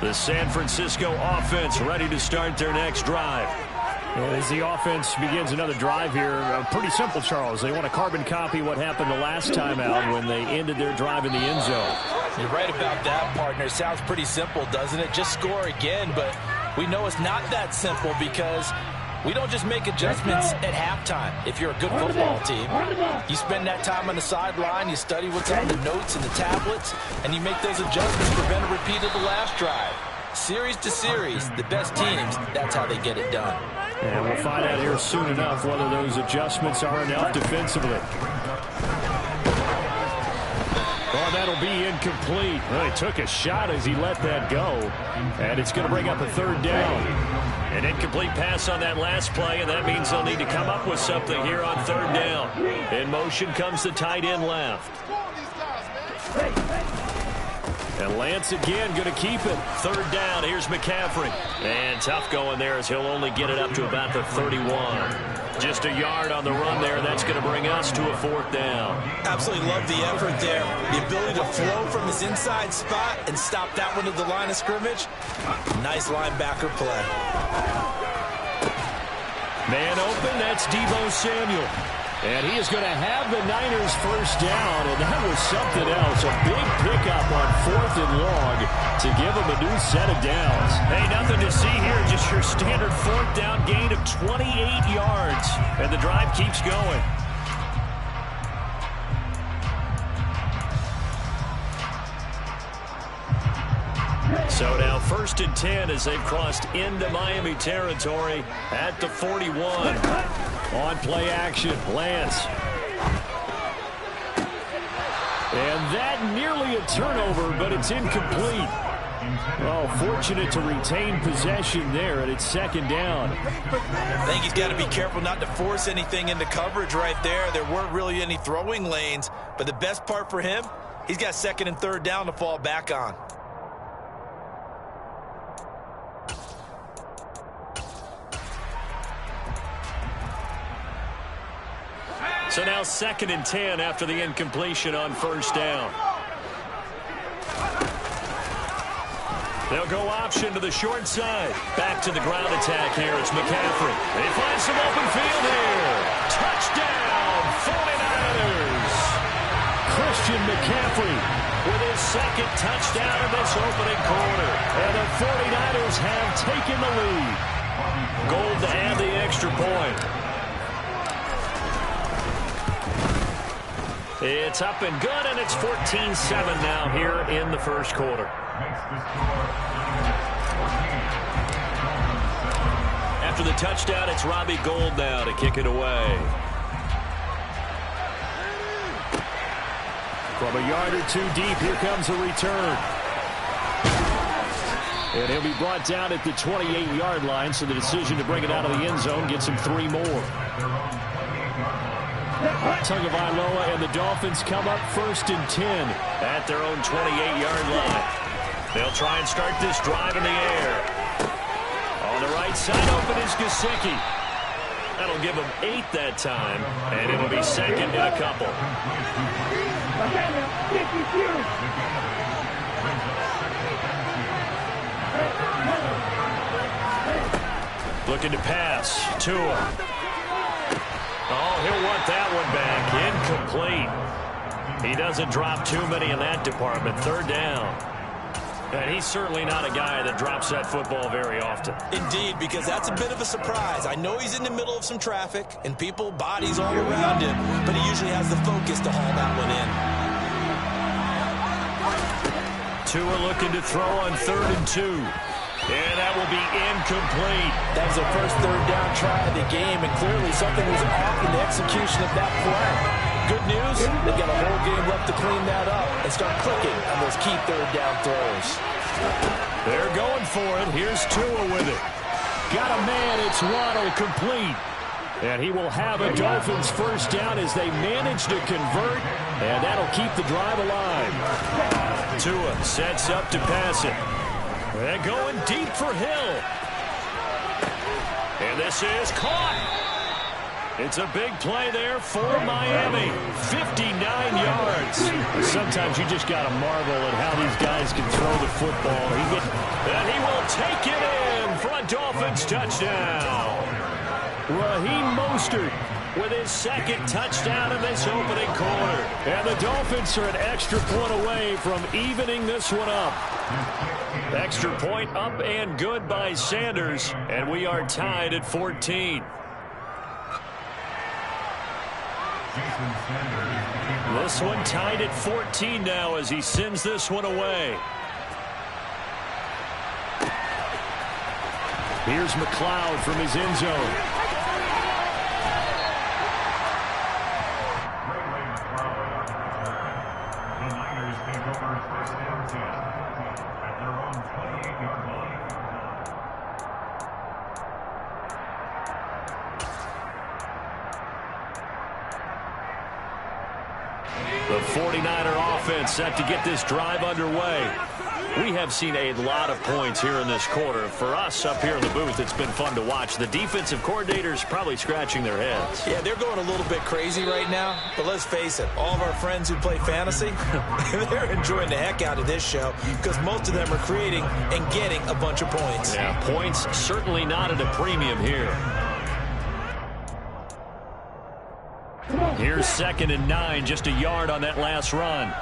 The San Francisco offense ready to start their next drive. Well, as the offense begins another drive here, pretty simple, Charles. They want to carbon copy what happened the last time out when they ended their drive in the end zone. You're right about that, partner. Sounds pretty simple, doesn't it? Just score again, but we know it's not that simple because we don't just make adjustments at halftime. If you're a good football team, you spend that time on the sideline, you study what's on the notes and the tablets, and you make those adjustments to prevent a repeat of the last drive. Series to series, the best teams, that's how they get it done. And we'll find out here soon enough whether those adjustments are enough defensively. Oh, that'll be incomplete. Well, he took a shot as he let that go. And it's going to bring up a third down. An incomplete pass on that last play, and that means they'll need to come up with something here on third down. In motion comes the tight end left. And Lance again going to keep it. Third down, here's McCaffrey. And tough going there as he'll only get it up to about the 31. Just a yard on the run there. That's going to bring us to a fourth down. Absolutely love the effort there. The ability to flow from his inside spot and stop that one at the line of scrimmage. Nice linebacker play. Man open, that's Deebo Samuel. And he is going to have the Niners first down, and that was something else. A big pickup on 4th and long to give them a new set of downs. Hey, nothing to see here, just your standard 4th down gain of 28 yards. And the drive keeps going. So now 1st and 10 as they've crossed into Miami territory at the 41. On play action, Lance. And that nearly a turnover, but it's incomplete. Oh, fortunate to retain possession there, and it's second down. I think he's got to be careful not to force anything into coverage right there. There weren't really any throwing lanes, but the best part for him, he's got 2nd and 3rd down to fall back on. So now 2nd and 10 after the incompletion on 1st down. They'll go option to the short side. Back to the ground attack here. It's McCaffrey. They find some open field here. Touchdown, 49ers. Christian McCaffrey with his 2nd touchdown of this opening quarter. And the 49ers have taken the lead. Gold to add the extra point. It's up and good, and it's 14-7 now here in the first quarter. After the touchdown, it's Robbie Gould now to kick it away. From a yard or two deep, here comes a return. And he'll be brought down at the 28-yard line, so the decision to bring it out of the end zone gets him 3 more. Tagovailoa and the Dolphins come up 1st and 10 at their own 28-yard line. They'll try and start this drive in the air. On the right side, open is Gesicki. That'll give them 8 that time, and it'll be 2nd and a couple. Looking to pass. Tua. Oh, he'll want that one back. Incomplete. He doesn't drop too many in that department. 3rd down. And he's certainly not a guy that drops that football very often. Indeed, because that's a bit of a surprise. I know he's in the middle of some traffic and people, bodies all around him, but he usually has the focus to haul that one in. Tua looking to throw on 3rd and 2. And that will be incomplete. That was their first 3rd down try of the game, and clearly something was off in the execution of that play. Good news, they've got a whole game left to clean that up and start clicking on those key 3rd down throws. They're going for it. Here's Tua with it. Got a man, it's Waddle, complete. And he will have a Dolphins first down as they manage to convert, and that'll keep the drive alive. Tua sets up to pass it. They're going deep for Hill. And this is caught. It's a big play there for Miami. 59 yards. Sometimes you just got to marvel at how these guys can throw the football. And he will take it in for a Dolphins touchdown. Raheem Mostert with his second touchdown in this opening quarter. And the Dolphins are an extra point away from evening this one up. Extra point up and good by Sanders. And we are tied at 14. This one tied at 14 now as he sends this one away. Here's McLeod from his end zone. The Niners take over first and 10 at their own 28-yard line. The 49er offense set to get this drive underway. We have seen a lot of points here in this quarter. For us up here in the booth, it's been fun to watch. The defensive coordinators probably scratching their heads. Yeah, they're going a little bit crazy right now. But let's face it, all of our friends who play fantasy, they're enjoying the heck out of this show because most of them are creating and getting a bunch of points. Yeah, points certainly not at a premium here. Here's 2nd and 9, just a yard on that last run.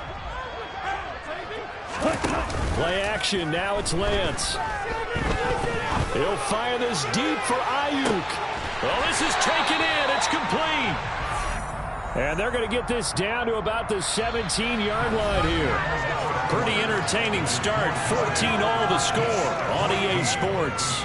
Play action, now it's Lance. He'll fire this deep for Ayuk. Well, this is taken in, it's complete. And they're going to get this down to about the 17-yard line here. Pretty entertaining start, 14-all the score on EA Sports.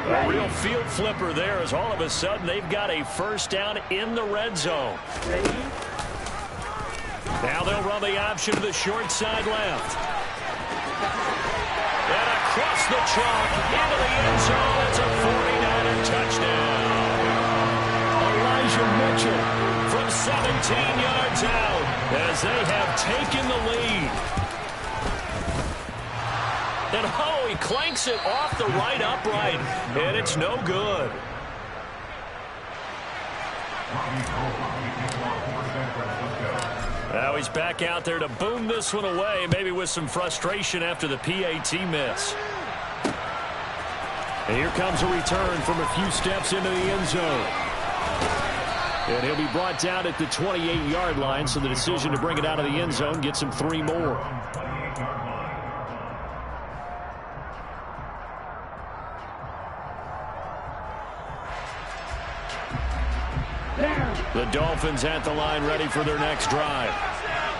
A real field flipper there as all of a sudden they've got a first down in the red zone. Now they'll run the option to the short side left. And across the chalk into the end zone. It's a 49er touchdown. Elijah Mitchell from 17 yards out as they have taken the lead. And oh, he clanks it off the right upright, and it's no good. Now he's back out there to boom this one away, maybe with some frustration after the PAT miss. And here comes a return from a few steps into the end zone. And he'll be brought down at the 28-yard line, so the decision to bring it out of the end zone gets him 3 more. The Dolphins at the line ready for their next drive.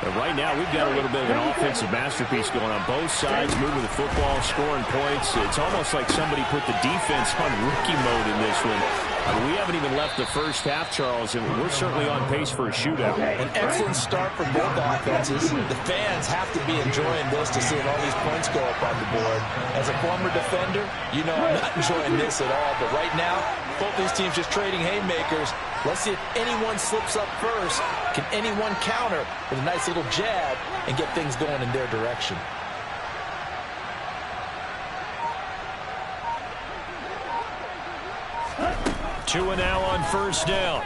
And right now we've got a little bit of an offensive masterpiece going on both sides, moving the football, scoring points. It's almost like somebody put the defense on rookie mode in this one. I mean, we haven't even left the first half, Charles, and we're certainly on pace for a shootout. An excellent start for both offenses. The fans have to be enjoying this to see all these points go up on the board. As a former defender, you know I'm not enjoying this at all. But right now, both these teams just trading haymakers. Let's see if anyone slips up first. Can anyone counter with a nice little jab and get things going in their direction? Tua now on first down.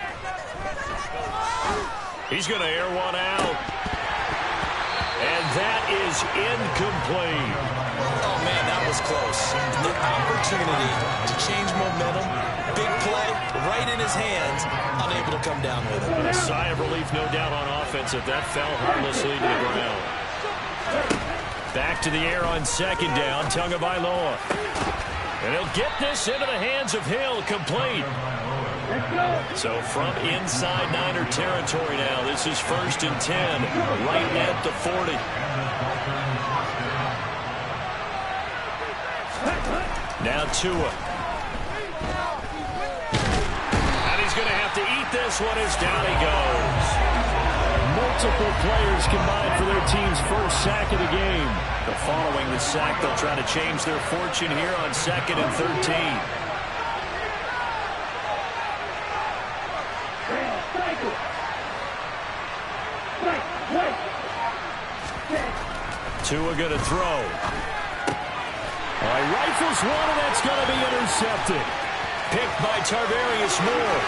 He's going to air one out. And that is incomplete. Oh, man, that was close. The opportunity to change momentum, big play, right in his hands, unable to come down with it. A sigh of relief, no doubt, on offense if that fell harmlessly to the ground. Back to the air on second down, Tagovailoa. And he'll get this into the hands of Hill, complete. So from inside Niner territory now, this is 1st and 10, right at the 40. Now Tua. And he's going to have to eat this one as down he goes. Multiple players combined for their team's first sack of the game. But following the sack, they'll try to change their fortune here on 2nd and 13. Tua going to throw. He rifles one, and that's going to be intercepted. Picked by Tarvarius Moore.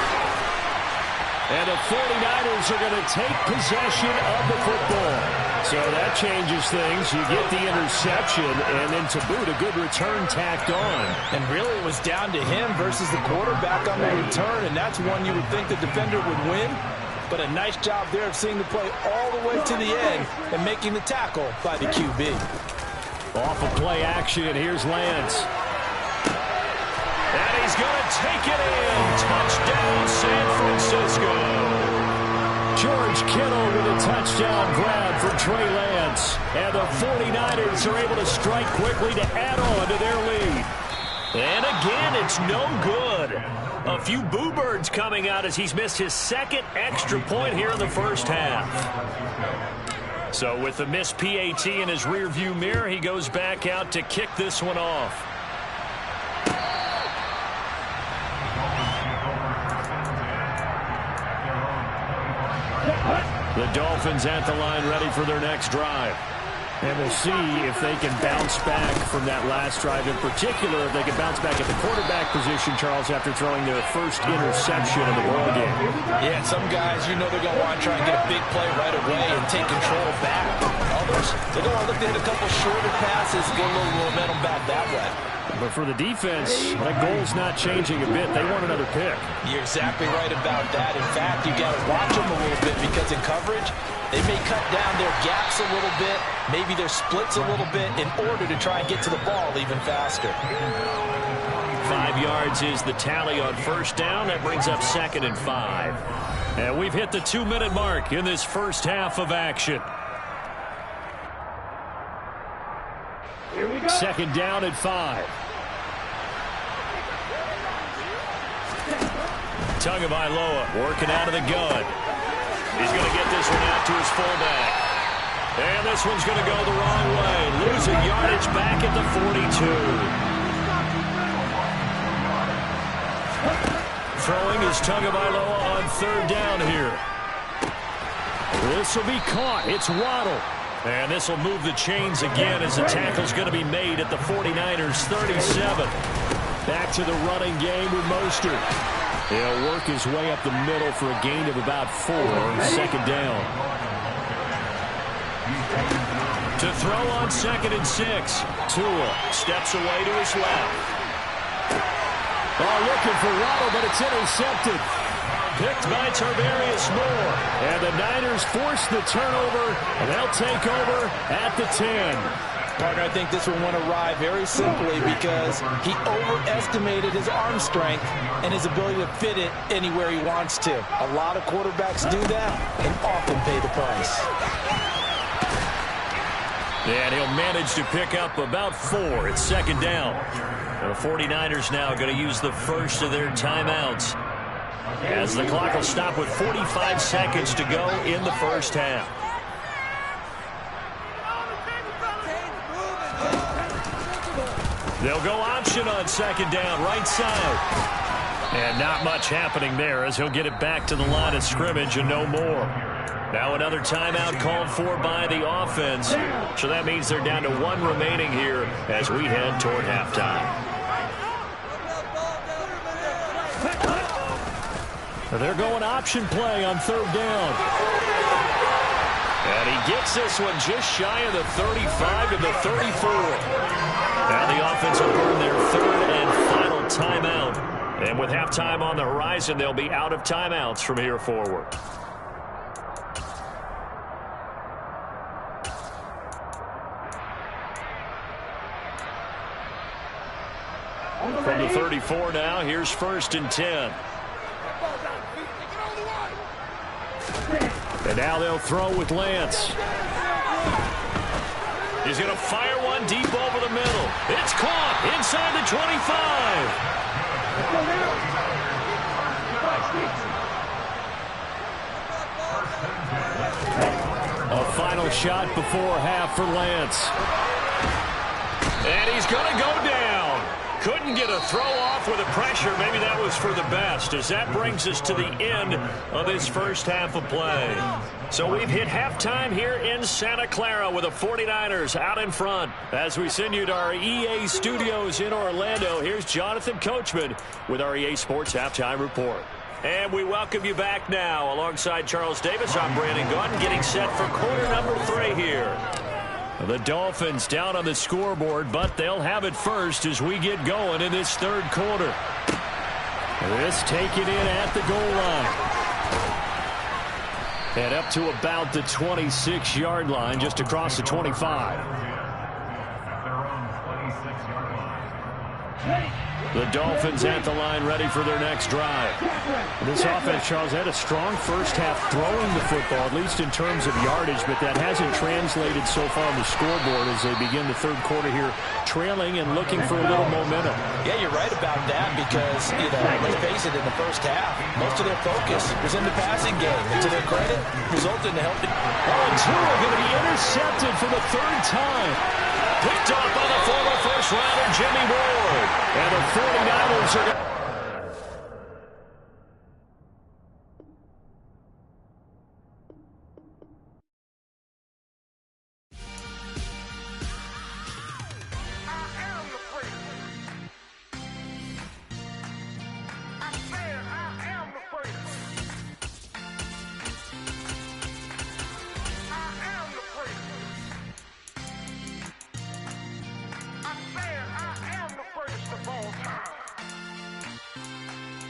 And the 49ers are going to take possession of the football. So that changes things. You get the interception, and then to boot, a good return tacked on. And really it was down to him versus the quarterback on the return, and that's one you would think the defender would win. But a nice job there of seeing the play all the way to the end and making the tackle by the QB. Off of play action, here's Lance. And he's going to take it in. Touchdown, San Francisco. George Kittle with a touchdown grab for Trey Lance. And the 49ers are able to strike quickly to add on to their lead. And again, it's no good. A few boo birds coming out as he's missed his second extra point here in the first half. So with the missed PAT in his rearview mirror, he goes back out to kick this one off. The Dolphins at the line ready for their next drive. And we'll see if they can bounce back from that last drive. In particular, if they can bounce back at the quarterback position, Charles, after throwing their first interception of the ball game. Yeah, some guys, you know they're going to want to try and get a big play right away and take control back. Others, they're going to look to hit a couple shorter passes, get a little momentum back that way. But for the defense, that goal's not changing a bit. They want another pick. You're exactly right about that. In fact, you got to watch them a little bit because in coverage, they may cut down their gaps a little bit, maybe their splits a little bit in order to try and get to the ball even faster. 5 yards is the tally on first down. That brings up 2nd and 5. And we've hit the 2-minute mark in this first half of action. Here we go. 2nd down at 5. Tagovailoa working out of the gun. He's going to get this one out to his fullback. And this one's going to go the wrong way. Losing yardage back at the 42. Throwing is Tagovailoa on 3rd down here. This will be caught. It's Waddle. And this will move the chains again as the tackle's going to be made at the 49ers 37. Back to the running game with Mostert. He'll work his way up the middle for a gain of about 4. 2nd down. To throw on 2nd and 6. Tua steps away to his left. Oh, looking for Waddle, but it's intercepted. Picked by Tarvarius Moore. And the Niners force the turnover, and they'll take over at the 10. Partner, I think this one went awry very simply because he overestimated his arm strength and his ability to fit it anywhere he wants to. A lot of quarterbacks do that and often pay the price. And he'll manage to pick up about 4. It's 2nd down. The 49ers now going to use the first of their timeouts, as the clock will stop with 45 seconds to go in the first half. They'll go option on 2nd down, right side. And not much happening there as he'll get it back to the line of scrimmage and no more. Now another timeout called for by the offense. So that means they're down to 1 remaining here as we head toward halftime. They're going option play on 3rd down. And he gets this one just shy of the 35 to the 34. Now the offense will burn their 3rd and final timeout. And with halftime on the horizon, they'll be out of timeouts from here forward. From the 34 now, here's 1st and 10. And now they'll throw with Lance. He's going to fire one deep over the middle. It's caught inside the 25. A final shot before half for Lance. And he's going to go down. Couldn't get a throw off with the pressure. Maybe that was for the best, as that brings us to the end of this first half of play. So we've hit halftime here in Santa Clara with the 49ers out in front. As we send you to our EA studios in Orlando, here's Jonathan Coachman with our EA Sports Halftime Report. And we welcome you back now. Alongside Charles Davis, I'm Brandon Gordon, getting set for quarter number 3 here. The Dolphins down on the scoreboard, but they'll have it first as we get going in this third quarter. This taken in at the goal line. And up to about the 26-yard line, just across the 25. At their own 26-yard line. The Dolphins at the line, ready for their next drive. This offense, Charles, had a strong first half throwing the football, at least in terms of yardage, but that hasn't translated so far on the scoreboard as they begin the third quarter here, trailing and looking for a little momentum. Yeah, you're right about that because, let's face it, in the first half, most of their focus was in the passing game. And to their credit, resulted in helping. And Tua going to be intercepted for the third time. Picked off by the former first-rounder Jimmy Ward. And the 49ers are going to...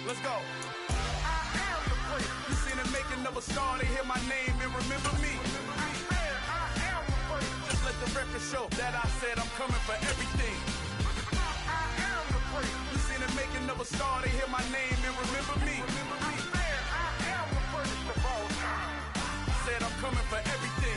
Let's go. I am the great. You seen the making of a star, they hear my name and remember me. I am the great. Just let the record show that I said I'm coming for everything. I am the great. You seen the making of a star, they hear my name and remember me. I am the greatest of all time. Said I'm coming for everything.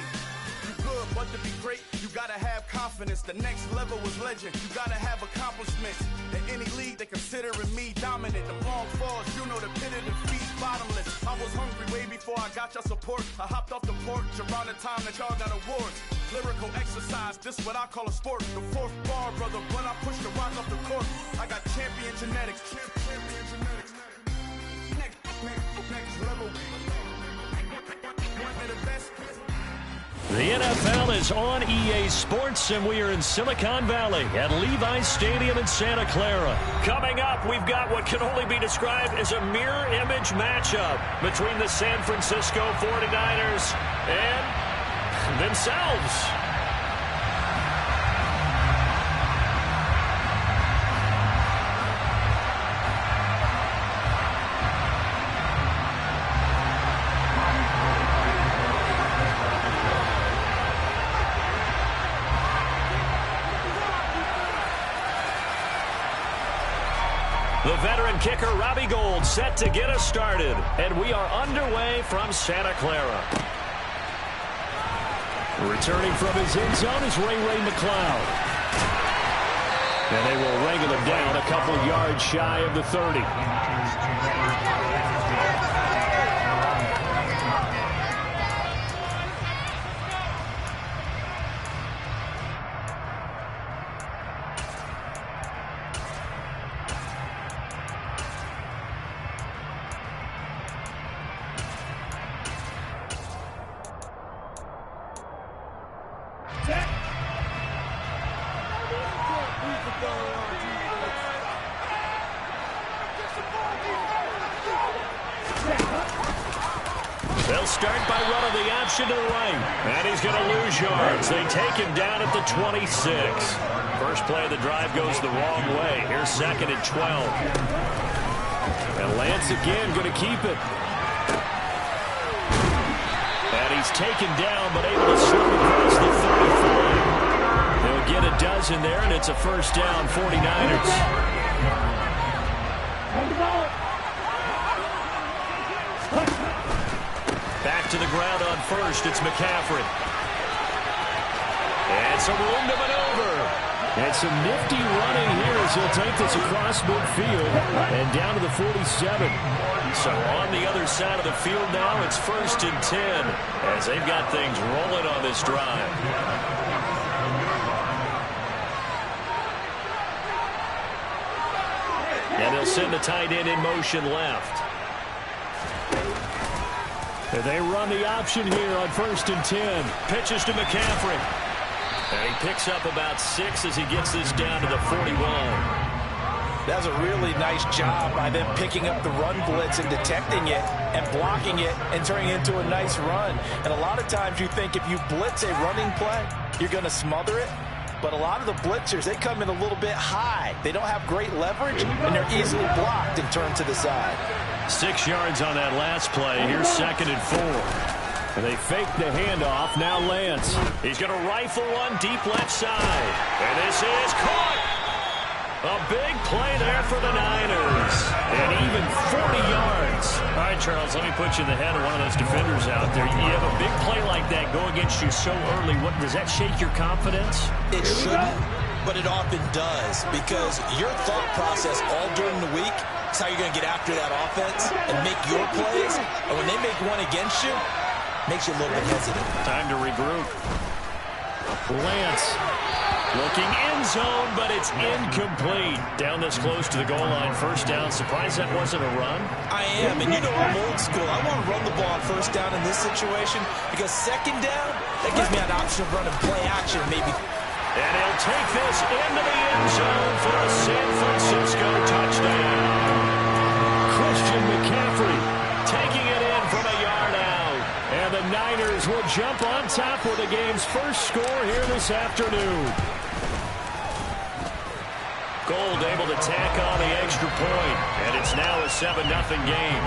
You good, but to be great, you gotta have confidence. The next level was legend. You gotta have accomplishments. In any league, they considering me dominant. The long falls, you know the pit of defeat, bottomless. I was hungry way before I got your support. I hopped off the porch around the time that y'all got awards. Lyrical exercise, this what I call a sport. The fourth bar, brother, when I push the rock off the court. I got champion genetics. Champion genetics. Next level. One of the best. The NFL is on EA Sports, and we are in Silicon Valley at Levi's Stadium in Santa Clara. Coming up, we've got what can only be described as a mirror image matchup between the San Francisco 49ers and themselves. The veteran kicker, Robbie Gould, set to get us started. And we are underway from Santa Clara. Returning from his end zone is Ray McLeod. And they will wrangle him down a couple yards shy of the 30. They'll start by running the option to the right. And he's going to lose yards. They take him down at the 26. First play of the drive goes the wrong way. Here's second and 12. And Lance again going to keep it. And he's taken down, but able to slip across the 35. They'll get a dozen there, and it's a first down, 49ers. Back to the ground on first. It's McCaffrey. And some room to maneuver. And some nifty running here as he'll take this across midfield and down to the 47. So on the other side of the field now, it's first and 10 as they've got things rolling on this drive. And they'll send the tight end in motion left. And they run the option here on 1st and 10. Pitches to McCaffrey. And he picks up about 6 as he gets this down to the 41. That's a really nice job by them picking up the run blitz and detecting it and blocking it and turning it into a nice run. And a lot of times you think if you blitz a running play, you're going to smother it. But a lot of the blitzers, they come in a little bit high. They don't have great leverage, and they're easily blocked and turned to the side. 6 yards on that last play. Here's 2nd and 4. And they fake the handoff. Now Lance. He's going to rifle one deep left side. And this is caught. A big play there for the Niners. And even 40 yards. All right, Charles, let me put you in the head of one of those defenders out there. You have a big play like that go against you so early. What, does that shake your confidence? It shouldn't, but it often does, because your thought process all during the week is how you're going to get after that offense and make your plays. And when they make one against you, it makes you a little bit hesitant. Time to regroup. Lance looking end zone, but it's incomplete. Down this close to the goal line. 1st down. Surprised that wasn't a run? I am, and you know I'm old school. I want to run the ball on 1st down in this situation, because 2nd down, that gives me an option of running play action maybe. And he'll take this into the end zone for a San Francisco touchdown. Christian McCaffrey Taking it in from a yard out. And the Niners will jump on top with the game's first score here this afternoon. Gold able to tack on the extra point, and it's now a 7-0 game.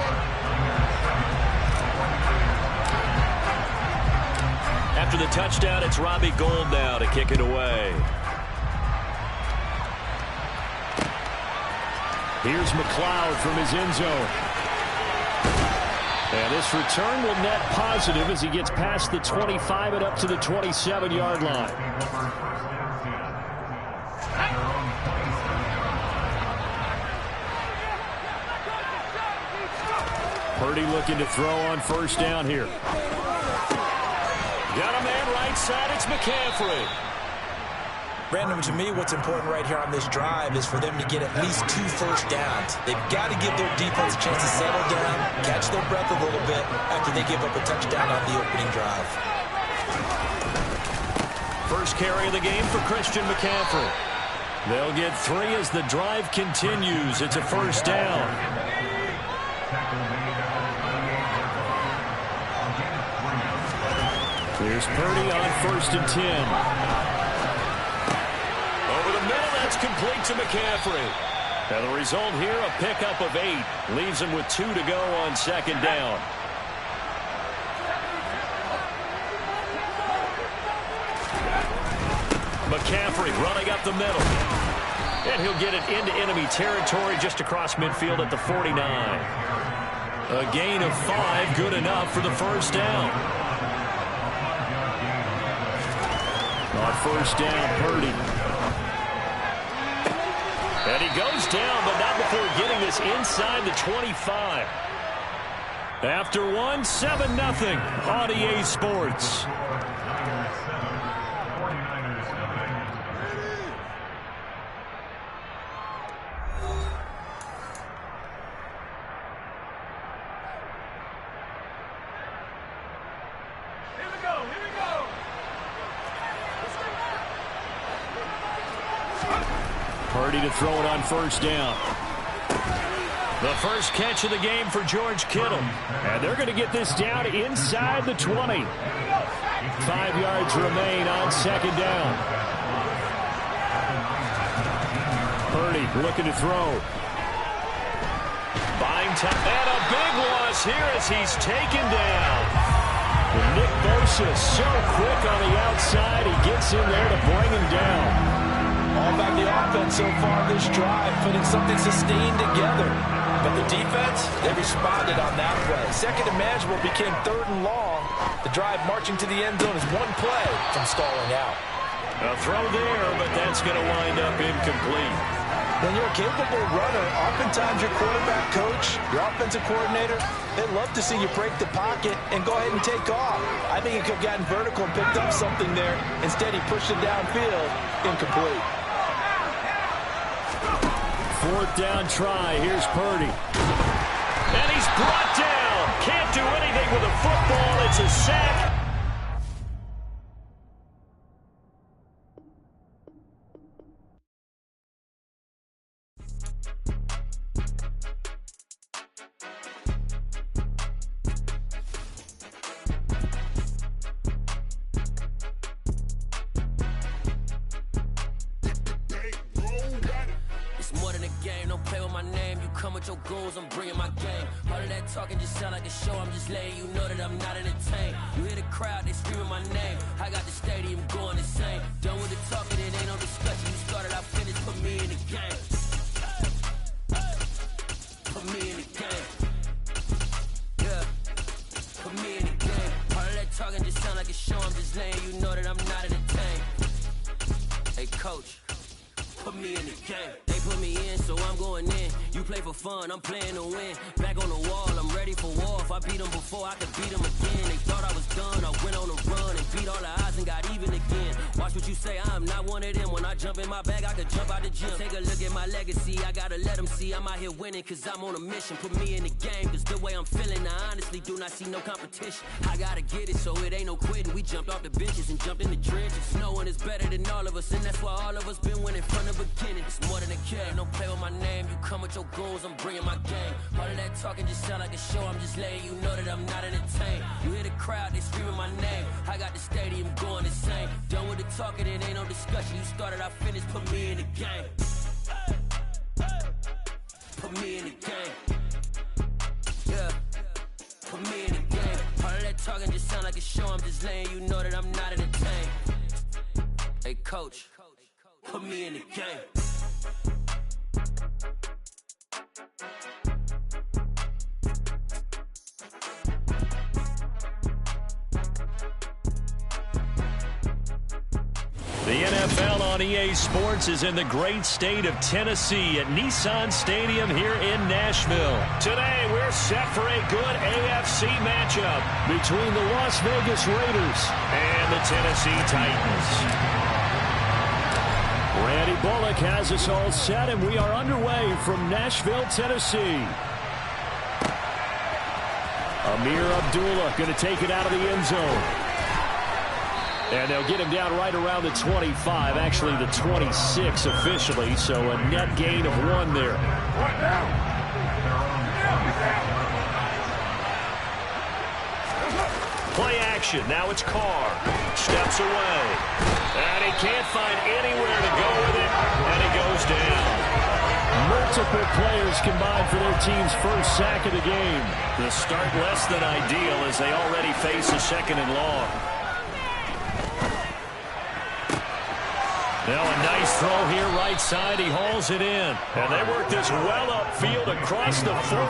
After the touchdown, it's Robbie Gould now to kick it away. Here's McLeod from his end zone. And this return will net positive as he gets past the 25 and up to the 27-yard line. Purdy looking to throw on 1st down here. Got a man right side. It's McCaffrey. Brandon, to me, what's important right here on this drive is for them to get at least 2 first downs. They've got to give their defense a chance to settle down, catch their breath a little bit after they give up a touchdown on the opening drive. First carry of the game for Christian McCaffrey. They'll get 3 as the drive continues. It's a 1st down. Here's Purdy on 1st and 10. Over the middle, that's complete to McCaffrey. And the result here, a pickup of 8. Leaves him with 2 to go on 2nd down. McCaffrey running up the middle. And he'll get it into enemy territory just across midfield at the 49. A gain of 5, good enough for the 1st down. On 1st down, Purdy. And he goes down, but not before getting this inside the 25. After 1, 7-0 on EA Sports. Purdy to throw it on 1st down. The first catch of the game for George Kittle. And they're going to get this down inside the 20. 5 yards remain on 2nd down. Purdy looking to throw. Buying time. And a big loss here as he's taken down. And Nick Bosa so quick on the outside. He gets in there to bring him down. All about the offense so far this drive, putting something sustained together. But the defense, they responded on that play. 2nd and manageable became 3rd and long. The drive marching to the end zone is 1 play from stalling out. A throw there, but that's going to wind up incomplete. When you're a capable runner, oftentimes your quarterback coach, your offensive coordinator, they love to see you break the pocket and go ahead and take off. I think he could have gotten vertical and picked up something there. Instead, he pushed it downfield, incomplete. 4th down try. Here's Purdy. And he's brought down. Can't do anything with a football. It's a sack. Your goals, I'm bringing my game. All of that talking just sound like a show. I'm just letting you know that I'm not entertained. You hear the crowd, they screaming my name. I got the stadium going insane. Done with the talking, it ain't no discussion. You started, I finished. Put me in the game. Put me in the game. Yeah. Put me in the game. All of that talking just sound like a show. I'm just letting you know that I'm not entertained. Hey, coach. Put me in the game. They put me in, so I'm going in. You play for fun, I'm playing to win. Back on the wall, I'm ready for war. If I beat them before, I could beat them again. They thought I was done, I went on a run and beat all the odds and got even again. Watch what you say, I'm not one of them. When I jump in my bag, I could jump out the gym. Take a look at my legacy, I gotta let them see I'm out here winning, cause I'm on a mission. Put me in the game, cause the way I'm feeling, I honestly do not see no competition. I gotta get it, so it ain't no quitting. We jumped off the benches and jumped in the trenches. No one is better than all of us, and that's why all of us been winning from the beginning. It's more than a game, don't play with my name. You come with your goals, I'm bringing my game. All of that talking just sound like a show. I'm just letting you know that I'm not entertained. You hear the crowd, they screaming my name. I got the stadium going insane. Done with the talking, it ain't no discussion. You started, I finished. Put me in the game. Put me in the game. Yeah. Put me in the game. All of that talking just sound like a show. I'm just letting you know that I'm not entertained. Hey, coach. Put me in the game. The NFL on EA Sports is in the great state of Tennessee at Nissan Stadium here in Nashville. Today, we're set for a good AFC matchup Between the Las Vegas Raiders and the Tennessee Titans. Randy Bullock has us all set, and we are underway from Nashville, Tennessee. Amir Abdullah going to take it out of the end zone. And they'll get him down right around the 25, actually the 26 officially, so a net gain of 1 there. Play action. Now it's Carr. Steps away. And he can't find anywhere to go with it. And he goes down. Multiple players combined for their team's first sack of the game. The start less than ideal as they already face a 2nd and long. Now a nice throw here right side. He hauls it in. And they work this well upfield across the 45.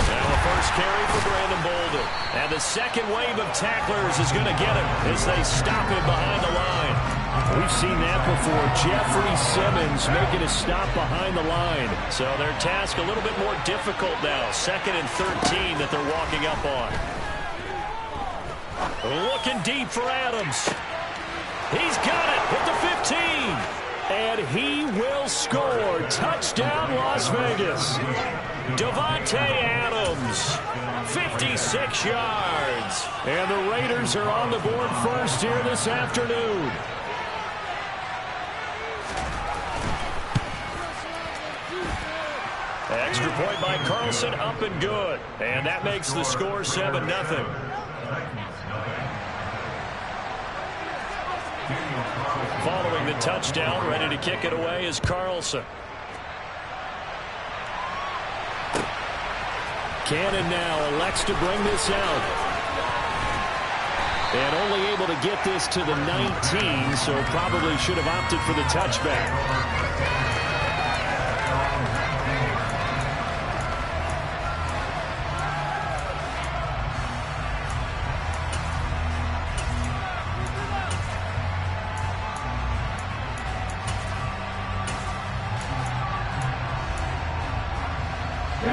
Now a first carry for Brandon Bolden. And the second wave of tacklers is going to get him as they stop him behind the line. We've seen that before. Jeffrey Simmons making a stop behind the line. So their task a little bit more difficult now. 2nd and 13 that they're walking up on. Looking deep for Adams. He's got it at the 15. And he will score. Touchdown, Las Vegas. Davante Adams, 56 yards. And the Raiders are on the board first here this afternoon. Extra point by Carlson, up and good. And that makes the score 7-0. Following the touchdown, ready to kick it away is Carlson. Cannon now elects to bring this out. And only able to get this to the 19, so probably should have opted for the touchback.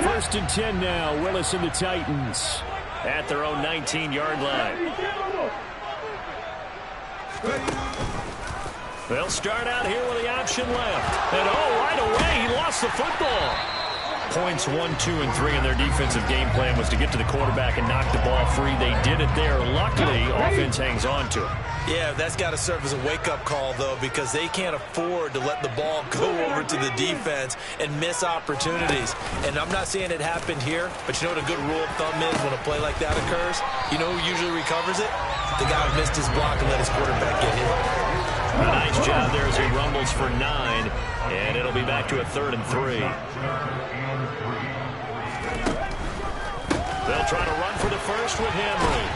First and 10 now. Willis and the Titans at their own 19-yard line. They'll start out here with the option left. And, right away, he lost the football. Points 1, 2, and 3 in their defensive game plan was to get to the quarterback and knock the ball free. They did it there. Luckily, offense hangs on to it. Yeah, that's got to serve as a wake-up call, though, because they can't afford to let the ball go over to the defense and miss opportunities. And I'm not saying it happened here, but you know what a good rule of thumb is when a play like that occurs? You know who usually recovers it? The guy who missed his block and let his quarterback get hit. A nice job there as he rumbles for 9, and it'll be back to a 3rd and 3. They'll try to run for the first with Henry.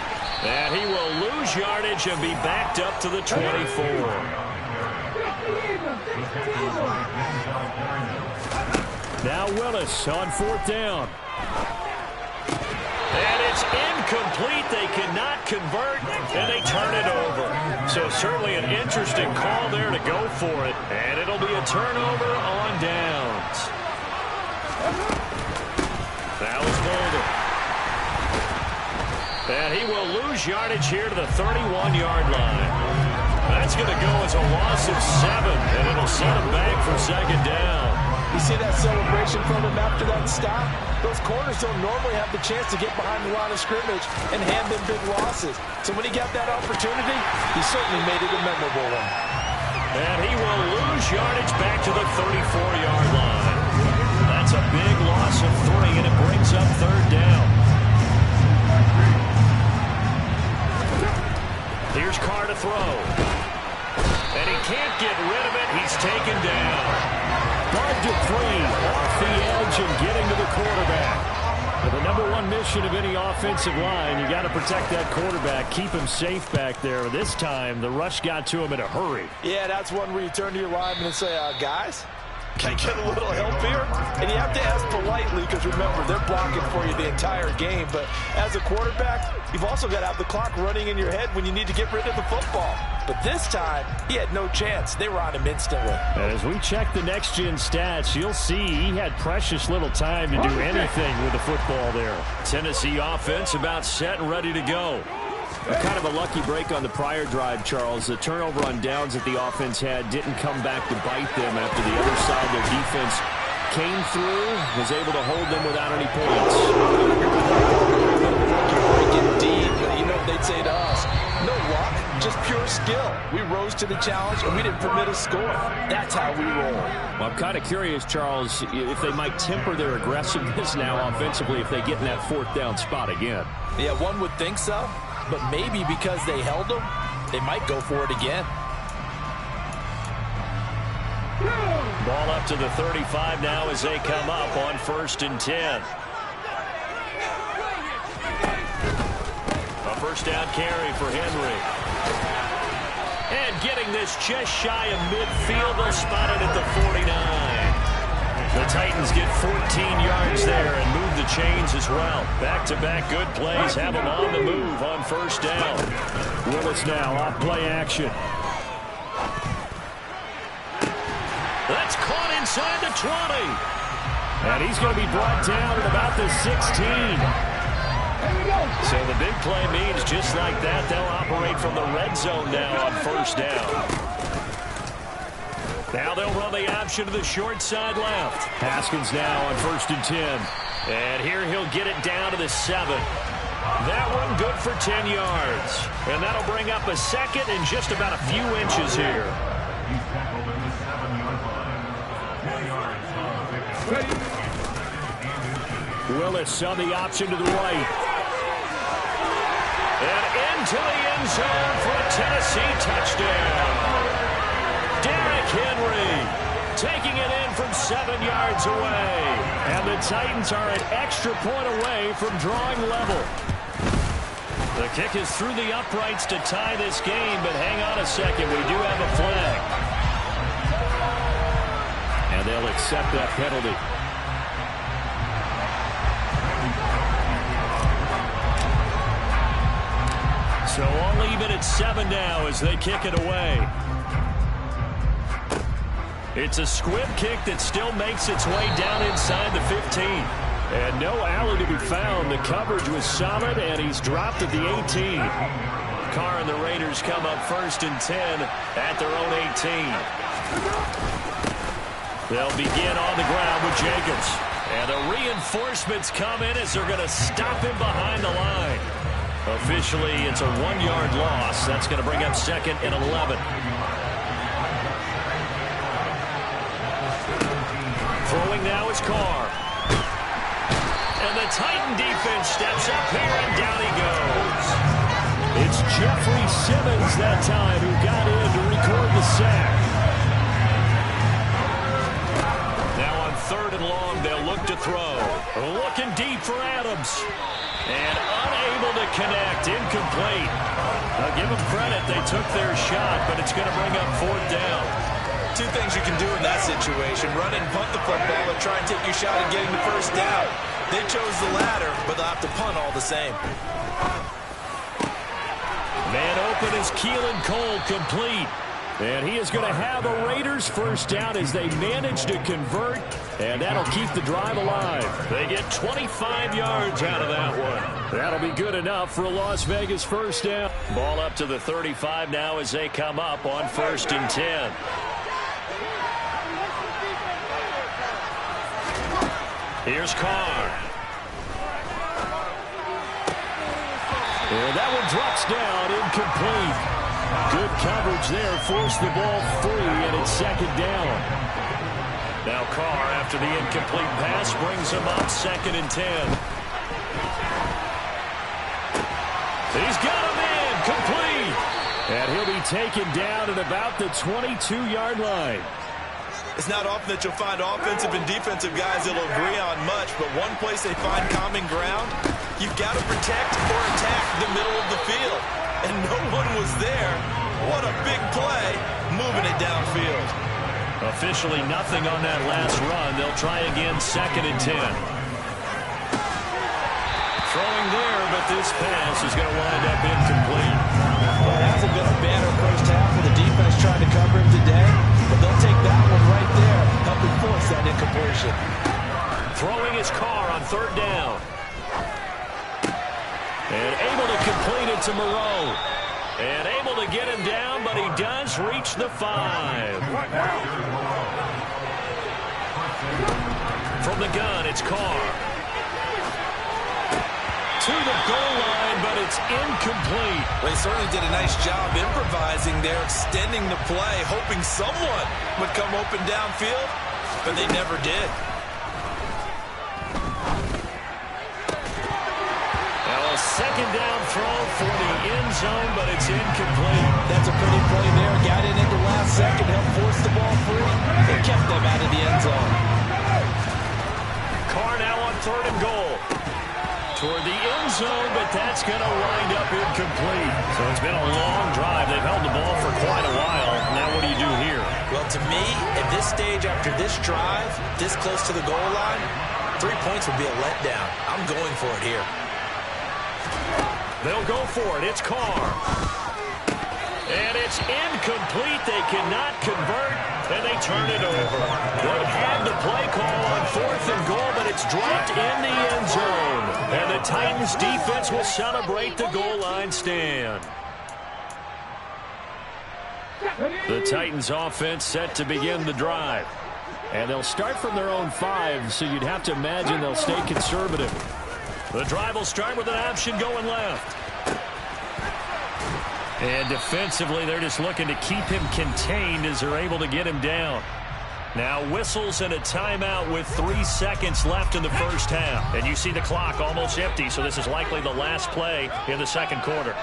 And he will lose yardage and be backed up to the 24. Now Willis on 4th down. And it's incomplete. They cannot convert, and they turn it over. So certainly an interesting call there to go for it. And it'll be a turnover on downs. That was Boulder. And he will lose yardage here to the 31-yard line. That's going to go as a loss of 7, and it'll set him back for 2nd down. You see that celebration from him after that stop? Those corners don't normally have the chance to get behind the line of scrimmage and hand them big losses. So when he got that opportunity, he certainly made it a memorable one. And he will lose yardage back to the 34-yard line. That's a big loss of 3, and it brings up 3rd down. Here's Carr to throw. And he can't get rid of it. He's taken down. Bud Dupree off the edge and getting to the quarterback. Well, the number 1 mission of any offensive line, you got to protect that quarterback, keep him safe back there. This time, the rush got to him in a hurry. Yeah, that's one where you turn to your lineman and say, guys, can I get a little help here? And you have to ask politely because, remember, they're blocking for you the entire game. But as a quarterback, you've also got to have the clock running in your head when you need to get rid of the football. But this time, he had no chance. They were on him instantly. And as we check the next-gen stats, you'll see he had precious little time to do anything with the football there. Tennessee offense about set and ready to go. Kind of a lucky break on the prior drive, Charles. The turnover on downs that the offense had didn't come back to bite them after the other side. Their defense came through, was able to hold them without any points. Indeed, but you know what they'd say to us? No luck, just pure skill. We rose to the challenge, and we didn't permit a score. That's how we roll. Well, I'm kind of curious, Charles, if they might temper their aggressiveness now offensively if they get in that 4th down spot again. Yeah, one would think so. But maybe because they held them, they might go for it again. Ball up to the 35 now as they come up on 1st and 10. A 1st down carry for Henry. And getting this just shy of midfield, they'll spot it at the 49. The Titans get 14 yards there and move the chains as well. Back-to-back good plays have them on the move on 1st down. Willis now off play action. That's caught inside the 20. And he's going to be brought down at about the 16. So the big play means just like that, they'll operate from the red zone now on 1st down. Now they'll run the option to the short side left. Haskins now on 1st and 10. And here he'll get it down to the 7. That one good for 10 yards. And that'll bring up a 2nd and just about a few inches here. He's tackled at the 7-yard line. 4 yards. Willis on the option to the right. And into the end zone for a Tennessee touchdown. Derrick Henry taking it in from 7 yards away. And the Titans are an extra point away from drawing level. The kick is through the uprights to tie this game, but hang on a second. We do have a flag. And they'll accept that penalty. So all even at 7 now as they kick it away. It's a squib kick that still makes its way down inside the 15. And no alley to be found. The coverage was solid, and he's dropped at the 18. Carr and the Raiders come up 1st and 10 at their own 18. They'll begin on the ground with Jacobs. And the reinforcements come in as they're going to stop him behind the line. Officially, it's a 1-yard loss. That's going to bring up 2nd and 11. Throwing now is Carr. And the Titan defense steps up here, and down he goes. It's Jeffrey Simmons that time who got in to record the sack. Now on 3rd and long, they'll look to throw. Looking deep for Adams. And unable to connect, incomplete. Now give them credit, they took their shot, but it's going to bring up 4th down. 2 things you can do in that situation: run and punt the football, or try and take your shot at getting the 1st down. They chose the latter, but they'll have to punt all the same. Man open is Keelan Cole, complete. And he is going to have a Raiders 1st down as they manage to convert, and that'll keep the drive alive. They get 25 yards out of that one. That'll be good enough for a Las Vegas 1st down. Ball up to the 35 now as they come up on 1st and 10. Here's Carr. And that one drops down, incomplete. Good coverage there, forced the ball free, and it's 2nd down. Now Carr, after the incomplete pass, brings him up 2nd and 10. He's got him in, complete. And he'll be taken down at about the 22-yard line. It's not often that you'll find offensive and defensive guys that'll agree on much, but one place they find common ground, you've got to protect or attack the middle of the field. And no one was there. What a big play, moving it downfield. Officially nothing on that last run. They'll try again, 2nd and 10. Throwing there, but this pass is going to wind up incomplete. Well, it hasn't been a banner first half with the defense trying to cover him today, but they'll take that one right there, helping force that incompletion. Throwing his Carr on 3rd down. And able to complete it to Moreau. And able to get him down, but he does reach the 5. From the gun, it's Carr. To the goal line, but it's incomplete. Well, they certainly did a nice job improvising there, extending the play, hoping someone would come open downfield, but they never did. A 2nd down throw for the end zone, but it's incomplete. That's a pretty play there. Got in at the last second, helped force the ball free. They kept them out of the end zone. Carr now on 3rd and goal. Toward the end zone, but that's going to wind up incomplete. So it's been a long drive. They've held the ball for quite a while. Now what do you do here? Well, to me, at this stage after this drive, this close to the goal line, 3 points would be a letdown. I'm going for it here. They'll go for it. It's Carr. And it's incomplete. They cannot convert, and they turn it over. They had the play call on 4th and goal, but it's dropped in the end zone. And the Titans defense will celebrate the goal line stand. The Titans offense set to begin the drive. And they'll start from their own 5, so you'd have to imagine they'll stay conservative. The drive will start with an option going left. And defensively, they're just looking to keep him contained as they're able to get him down. Now whistles and a timeout with 3 seconds left in the first half. And you see the clock almost empty, so this is likely the last play in the second quarter.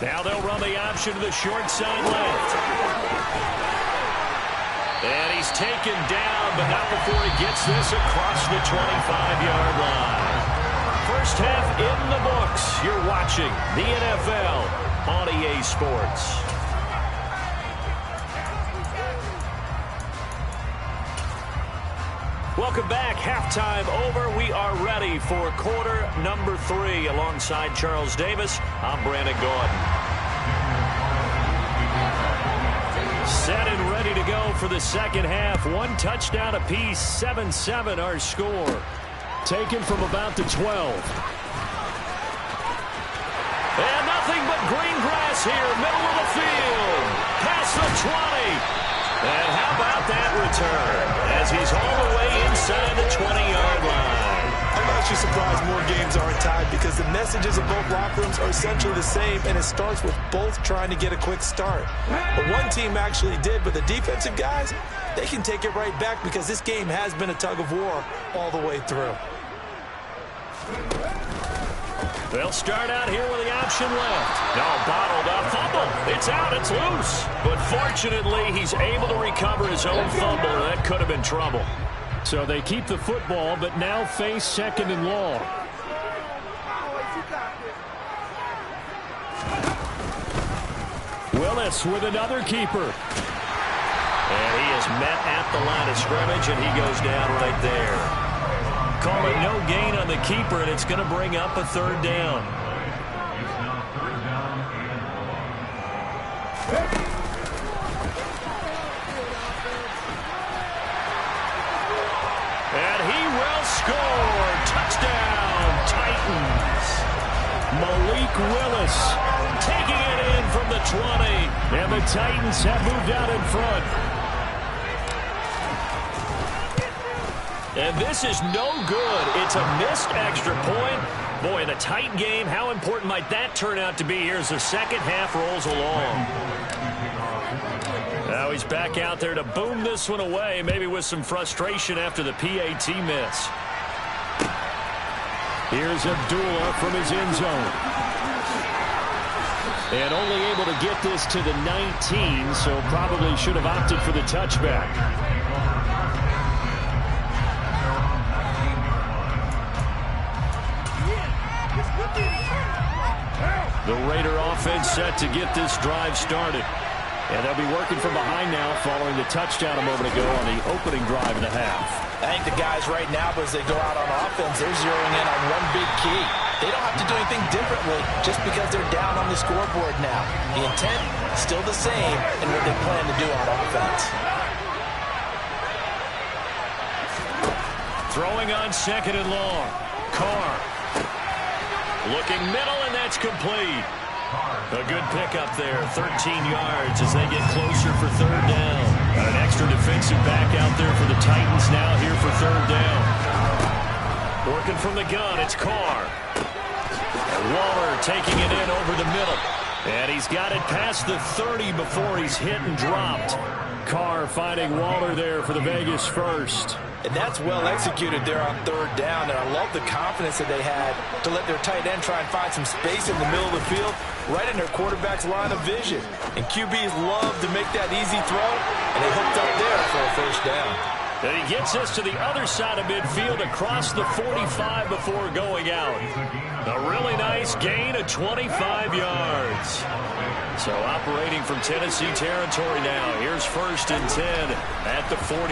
Now they'll run the option to the short side left. And he's taken down, but not before he gets this across the 25-yard line. First half in the books. You're watching the NFL on EA Sports. Welcome back. Halftime over. We are ready for quarter number 3. Alongside Charles Davis, I'm Brandon Gordon. Set and ready to go for the second half. 1 touchdown apiece, 7-7 our score. Taken from about the 12. And nothing but green grass here, middle of the field. Past the 20. And how about that return as he's all the way inside the 20-yard line. I'm actually surprised more games aren't tied because the messages of both locker rooms are essentially the same, and it starts with both trying to get a quick start. But one team actually did, but the defensive guys, they can take it right back because this game has been a tug of war all the way through. They'll start out here with the option left. No, bottled up fumble. It's out. It's loose. But fortunately, he's able to recover his own fumble, and that could have been trouble. So they keep the football, but now face 2nd and long. Willis with another keeper. And he is met at the line of scrimmage, and he goes down right there. Call it no gain on the keeper, and it's going to bring up a 3rd down. It's now 3rd down and 1. And he will score. Touchdown, Titans. Malik Willis Taking it in from the 20. and the Titans have moved out in front. And this is no good. It's a missed extra point. Boy, in a tight game, how important might that turn out to be here as the second half rolls along? Now he's back out there to boom this one away, maybe with some frustration after the PAT miss. Here's Abdullah from his end zone. And only able to get this to the 19, so probably should have opted for the touchback. The Raider offense set to get this drive started. And they'll be working from behind now following the touchdown a moment ago on the opening drive of the half. I think the guys right now, as they go out on offense, they're zeroing in on one big key. They don't have to do anything differently just because they're down on the scoreboard now. The intent still the same in what they plan to do on offense. Throwing on 2nd and long. Carr. Looking middle, and that's complete. A good pickup there, 13 yards as they get closer for 3rd down. Got an extra defensive back out there for the Titans now here for 3rd down. Working from the gun, it's Carr. And Waller taking it in over the middle. And he's got it past the 30 before he's hit and dropped. Carr finding Waller there for the Vegas first. And that's well executed there on 3rd down. And I love the confidence that they had to let their tight end try and find some space in the middle of the field, right in their quarterback's line of vision. And QBs love to make that easy throw, and they hooked up there for a 1st down. And he gets us to the other side of midfield across the 45 before going out. A really nice gain of 25 yards. So operating from Tennessee territory now. Here's 1st and 10 at the 43.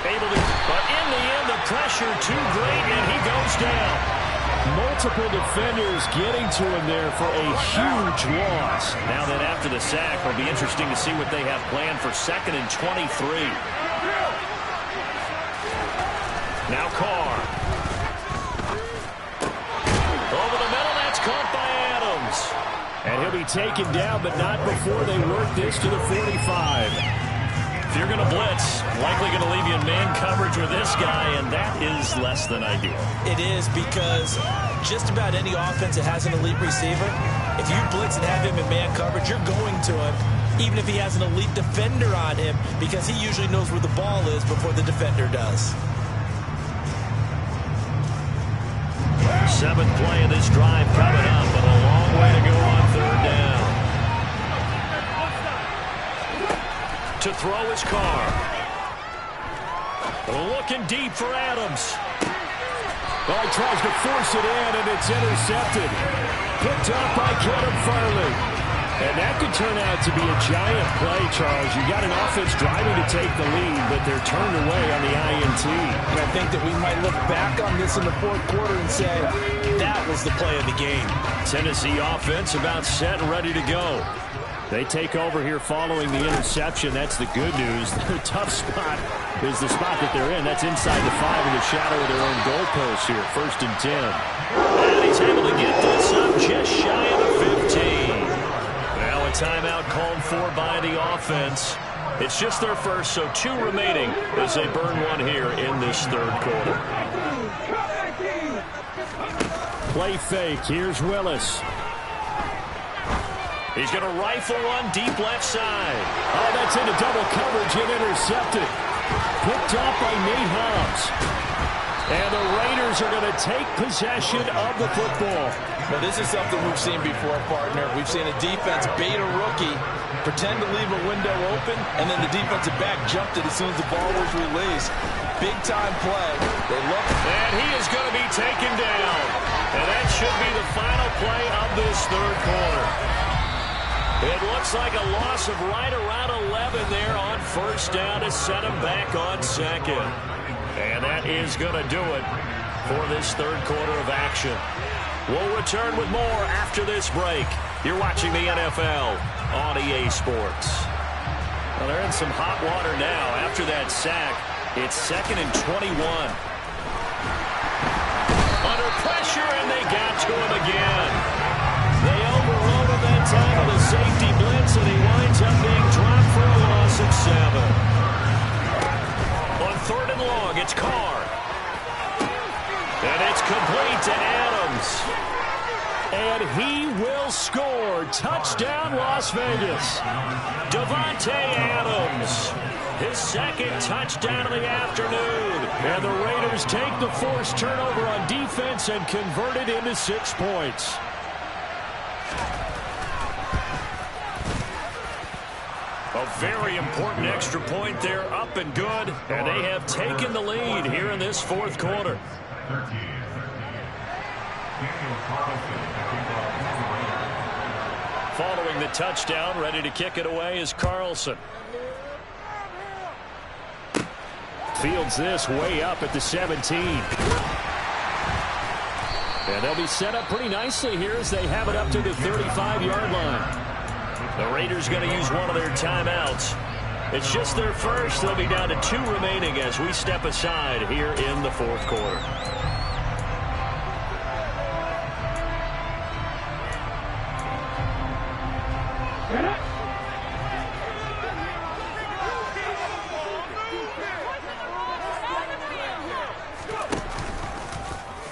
Able to, but in the end, the pressure too great, and he goes down. Multiple defenders getting to him there for a huge loss. Now that after the sack, it'll be interesting to see what they have planned for 2nd and 23. Now Carr. Over the middle, that's caught by Adams. And he'll be taken down, but not before they work this to the 45. If you're going to blitz, likely going to leave you in man coverage with this guy, and that is less than ideal. It is, because just about any offense that has an elite receiver, if you blitz and have him in man coverage, you're going to him, even if he has an elite defender on him, because he usually knows where the ball is before the defender does. 7th play of this drive coming up, but a long way to go on 3rd down. To throw his Carr. Looking deep for Adams. Well, he tries to force it in, and it's intercepted. Picked up by Kevin Farley. And that could turn out to be a giant play, Charles. You got an offense driving to take the lead, but they're turned away on the INT. And I think that we might look back on this in the 4th quarter and say, that was the play of the game. Tennessee offense about set and ready to go. They take over here following the interception. That's the good news. The tough spot is the spot that they're in. That's inside the 5 in the shadow of their own goalpost here. 1st and 10. And he's able to get this up just shy of the 15. Now a timeout called for by the offense. It's just their first, so 2 remaining as they burn one here in this 3rd quarter. Play fake. Here's Willis. He's going to rifle one deep left side. Oh, that's into double coverage and intercepted. Picked off by Nate Hobbs. And the Raiders are going to take possession of the football. Well, this is something we've seen before, partner. We've seen a defense bait a rookie, pretend to leave a window open, and then the defensive back jumped it as soon as the ball was released. Big-time play. They look. And he is going to be taken down. And that should be the final play of this 3rd quarter. It looks like a loss of right around 11 there on 1st down to set him back on 2nd. And that is going to do it for this 3rd quarter of action. We'll return with more after this break. You're watching the NFL on EA Sports. Well, they're in some hot water now after that sack. It's 2nd and 21. Under pressure, and they got to him again. They overrode him that time with a safety blitz, and he winds up being dropped for a loss of 7. On 3rd and long, it's Carr. And it's complete to Adams. And he will score. Touchdown, Las Vegas. Davante Adams. His 2nd touchdown of the afternoon. And the Raiders take the forced turnover on defense and convert it into 6 points. A very important extra point there, up and good. And they have taken the lead here in this 4th quarter. Following the touchdown, ready to kick it away is Carlson. Fields this way up at the 17. And they'll be set up pretty nicely here as they have it up to the 35-yard line. The Raiders going to use one of their timeouts. It's just their first. They'll be down to 2 remaining as we step aside here in the 4th quarter.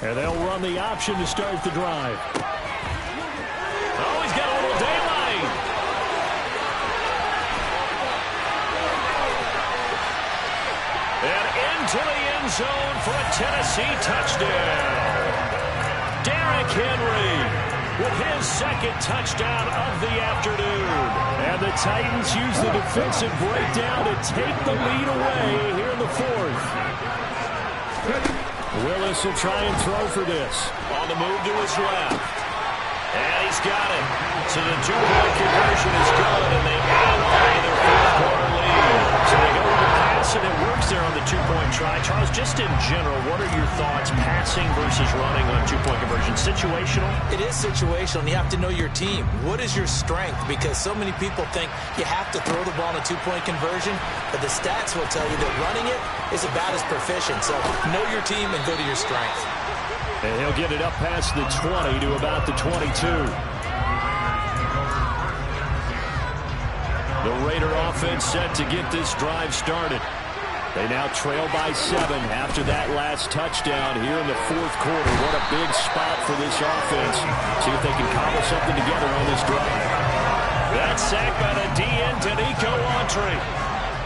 And they'll run the option to start the drive. Oh, he's got a little daylight. And into the end zone for a Tennessee touchdown. Derrick Henry with his 2nd touchdown of the afternoon. And the Titans use the defensive breakdown to take the lead away here in the 4th. Willis will try and throw for this. On the move to his left. And he's got it. So the 2-point conversion is good, and they add on to their 4th quarter lead. So they go with the pass, and it works there on the 2-point try. Charles, just in general, what are your thoughts, passing versus running on 2-point conversion? Situational? It is situational, and you have to know your team. What is your strength? Because so many people think you have to throw the ball on a 2-point conversion, but the stats will tell you that running it is about as proficient. So know your team and go to your strength. And he'll get it up past the 20 to about the 22. The Raider offense set to get this drive started. They now trail by 7 after that last touchdown here in the 4th quarter. What a big spot for this offense. See if they can cobble something together on this drive. That sack by the DN, Danico Autry.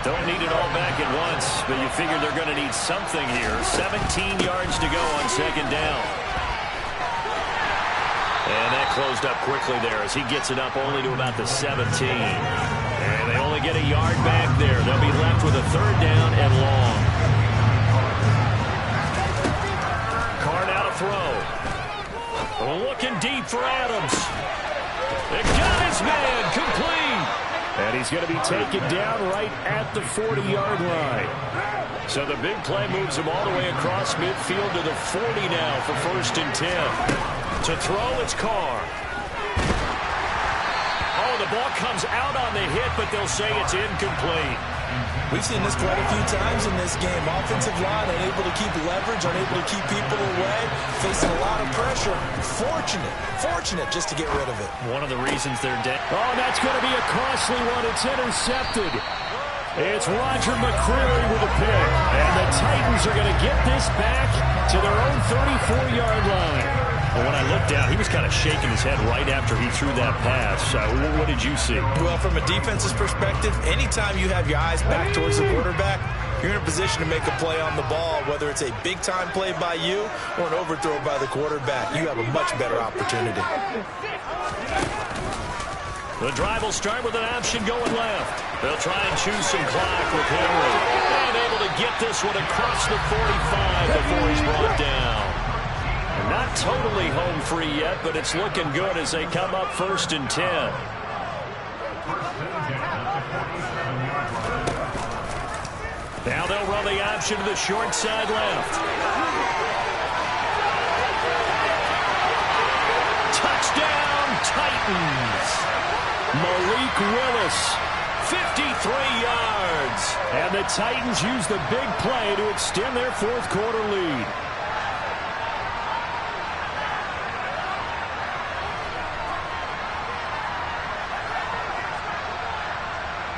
Don't need it all back at once, but you figure they're going to need something here. 17 yards to go on 2nd down. And that closed up quickly there as he gets it up only to about the 17. And they only get a yard back there. They'll be left with a 3rd down and long. Carr now to throw. Looking deep for Adams. They got his man complete. And he's going to be taken down right at the 40-yard line. So the big play moves him all the way across midfield to the 40 now for 1st and 10. To throw, it's Carr. Oh, the ball comes out on the hit, but they'll say it's incomplete. We've seen this quite a few times in this game. Offensive line unable to keep leverage, unable to keep people away, facing a lot of pressure. Fortunate just to get rid of it. One of the reasons they're dead. Oh, that's going to be a costly one. It's intercepted. It's Roger McCreary with a pick. And the Titans are going to get this back to their own 34-yard line. Well, when I looked down, he was kind of shaking his head right after he threw that pass. What did you see? Well, from a defense's perspective, anytime you have your eyes back towards the quarterback, you're in a position to make a play on the ball, whether it's a big-time play by you or an overthrow by the quarterback. You have a much better opportunity. The drive will start with an option going left. They'll try and choose some clock with Henry. And able to get this one across the 45 before he's brought down. Not totally home free yet, but it's looking good as they come up 1st and 10. Now they'll run the option to the short side left. Touchdown, Titans. Malik Willis, 53 yards. And the Titans use the big play to extend their fourth quarter lead.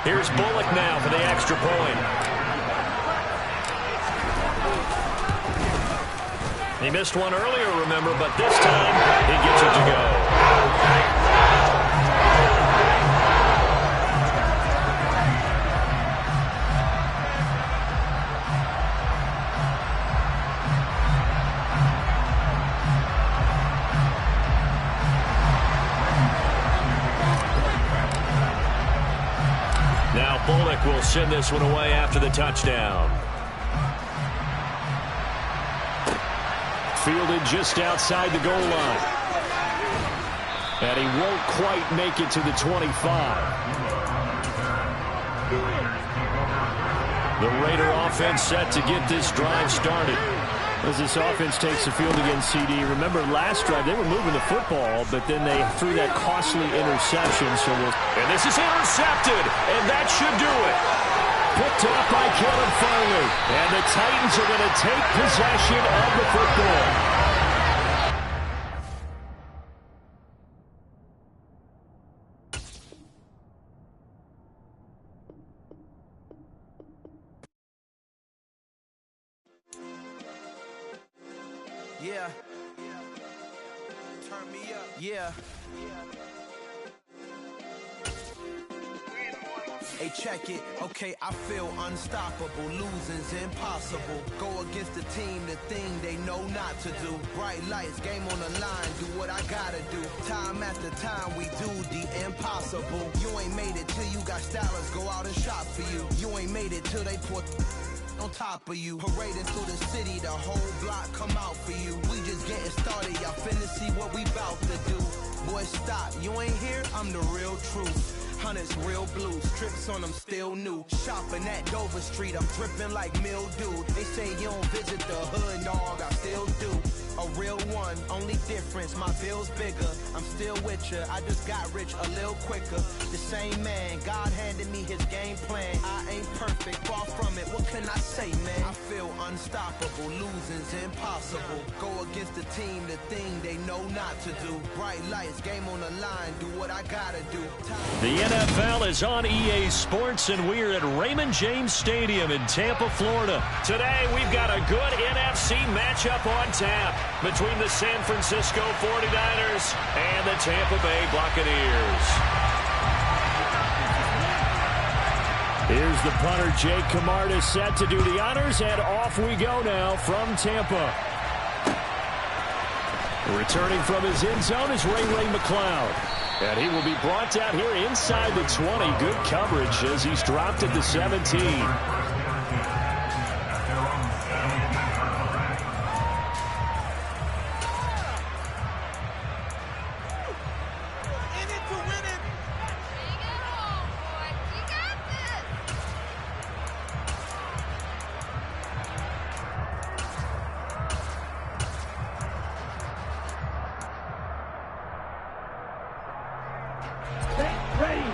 Here's Bullock now for the extra point. He missed one earlier, remember, but this time he gets it to go. Now Bullock will send this one away after the touchdown. Fielded just outside the goal line. And he won't quite make it to the 25. The Raider offense set to get this drive started. As this offense takes the field against CD. Remember last drive they were moving the football, but then they threw that costly interception. And this is intercepted, and that should do it. Picked up by Caleb Farley. And the Titans are going to take possession of the football. Yeah. Turn me up. Yeah. Hey, check it. Okay, I feel unstoppable. Losing's impossible. Go against the team, the thing they know not to do. Bright lights, game on the line. Do what I gotta do. Time after time, we do the impossible. You ain't made it till you got stylers go out and shop for you. You ain't made it till they put on top of you. Parading through the city, the whole block come out for you. We just getting started, y'all finna see what we bout to do. Boy, stop, you ain't here, I'm the real truth. Hunters, real blues, tricks on them still new. Shopping at Dover Street, I'm dripping like mildew. They say you don't visit the hood, dog, I still do. A real one, only difference, my bill's bigger. I'm still with ya, I just got rich a little quicker. The same man, God handed me his game plan. I ain't perfect, far from it, what can I say, man? I feel unstoppable, losing's impossible. Go against the team, the thing they know not to do. Bright lights, game on the line, do what I gotta do. The NFL is on EA Sports, and we're at Raymond James Stadium in Tampa, Florida. Today, we've got a good NFC matchup on tap between the San Francisco 49ers and the Tampa Bay Buccaneers. Here's the punter, Jake Camarda, set to do the honors, and off we go now from Tampa. Returning from his end zone is Ray McCloud. And he will be brought down here inside the 20. Good coverage as he's dropped at the 17. Ready.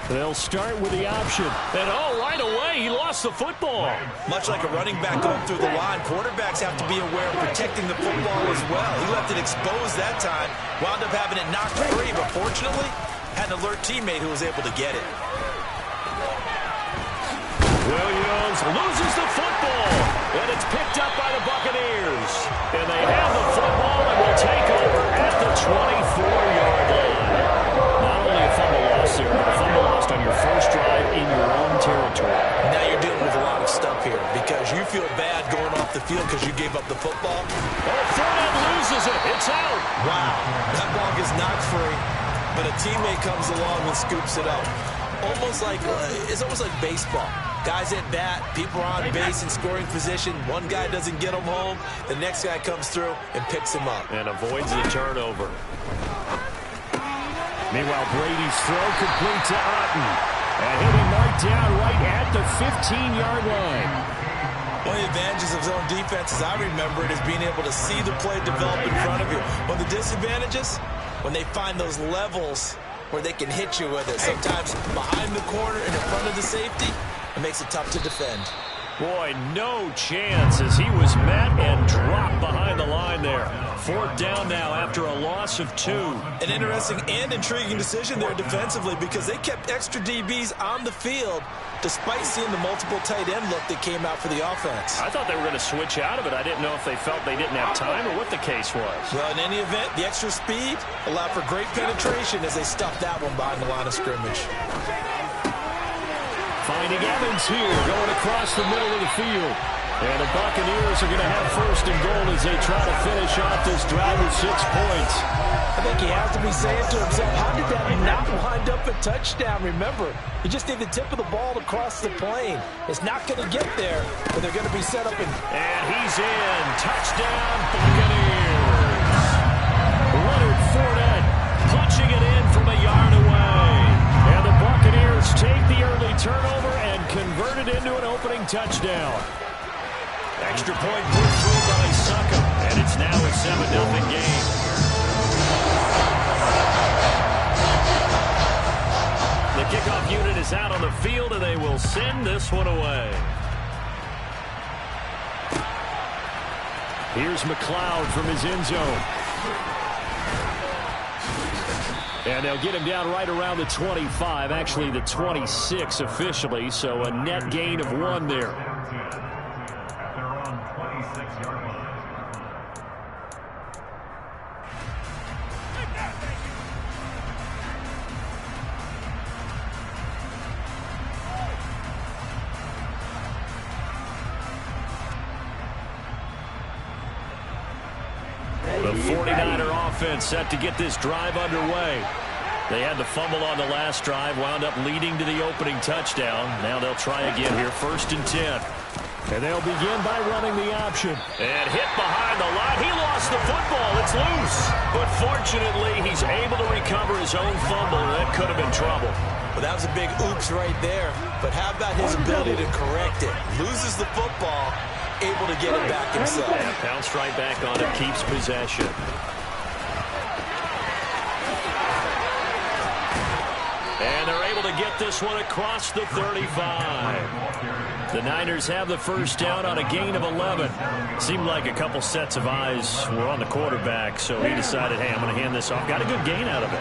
They'll start with the option. And right away, he lost the football. Much like a running back going through the line, quarterbacks have to be aware of protecting the football as well. He left it exposed that time, wound up having it knocked free, but fortunately, had an alert teammate who was able to get it. Williams loses the football, and it's picked up by the Buccaneers. And they have the football and will take over at the 24-yard line. Not only a fumble loss there, but a fumble lost on your first drive in your own territory. Now you're dealing with a lot of stuff here because you feel bad going off the field because you gave up the football. Fournette loses it. It's out. Wow, that ball gets knocked free, but a teammate comes along and scoops it up. It's almost like baseball. Guys at bat, people are on base in scoring position. One guy doesn't get him home. The next guy comes through and picks him up. And avoids the turnover. Meanwhile, Brady's throw complete to Otten. And he'll be marked down right at the 15-yard line. One of the advantages of zone defense, as I remember it, is being able to see the play develop in front of you. One of the disadvantages, when they find those levels where they can hit you with it. Sometimes behind the corner and in front of the safety, it makes it tough to defend. Boy, no chance as he was met and dropped behind the line there. 4th down now after a loss of 2. An interesting and intriguing decision there defensively because they kept extra DBs on the field despite seeing the multiple tight end look that came out for the offense. I thought they were going to switch out of it. I didn't know if they felt they didn't have time or what the case was. Well, in any event, the extra speed allowed for great penetration as they stuffed that one behind the line of scrimmage. Finding Evans here, going across the middle of the field. And the Buccaneers are going to have 1st and goal as they try to finish off this drive with 6 points. I think he has to be saying to himself, how did that not wind up a touchdown? Remember, you just need the tip of the ball to cross the plane. It's not going to get there, but they're going to be set up. And he's in. Touchdown, Buccaneers. Leonard Fournette punching it in from a yard away. And the Buccaneers take the early turnover and convert it into an opening touchdown. Extra point put through by Suckham. And it's now a 7-0 game. The kickoff unit is out on the field, and they will send this one away. Here's McLeod from his end zone. And they'll get him down right around the 25, actually the 26 officially, so a net gain of 1 there. At their own 26-yard line. The 49er offense set to get this drive underway. They had the fumble on the last drive, wound up leading to the opening touchdown. Now they'll try again here, 1st and 10. And they'll begin by running the option. And hit behind the line. He lost the football. It's loose. But fortunately, he's able to recover his own fumble. That could have been trouble. Well, that was a big oops right there. But how about his ability to correct it? Loses the football, able to get it back himself. Yeah, pounced right back on it, keeps possession. And they're able to get this one across the 35. The Niners have the 1st down on a gain of 11. Seemed like a couple sets of eyes were on the quarterback, so he decided, hey, I'm going to hand this off. Got a good gain out of it.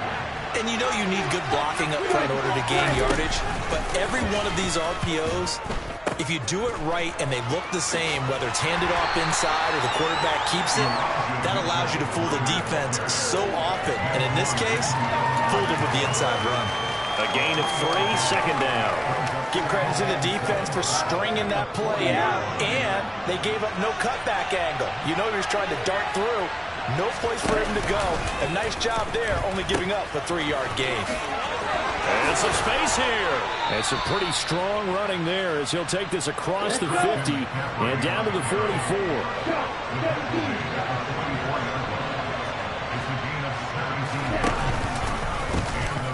And you know you need good blocking up front in order to gain yardage. But every one of these RPOs, if you do it right and they look the same, whether it's handed off inside or the quarterback keeps it, that allows you to fool the defense so often. And in this case, fooled him with the inside run. A gain of 3, 2nd down. Give credit to the defense for stringing that play out. And they gave up no cutback angle. You know he was trying to dart through. No place for him to go. A nice job there, only giving up a 3-yard gain. And some space here. And some pretty strong running there as he'll take this across the 50 and down to the 44.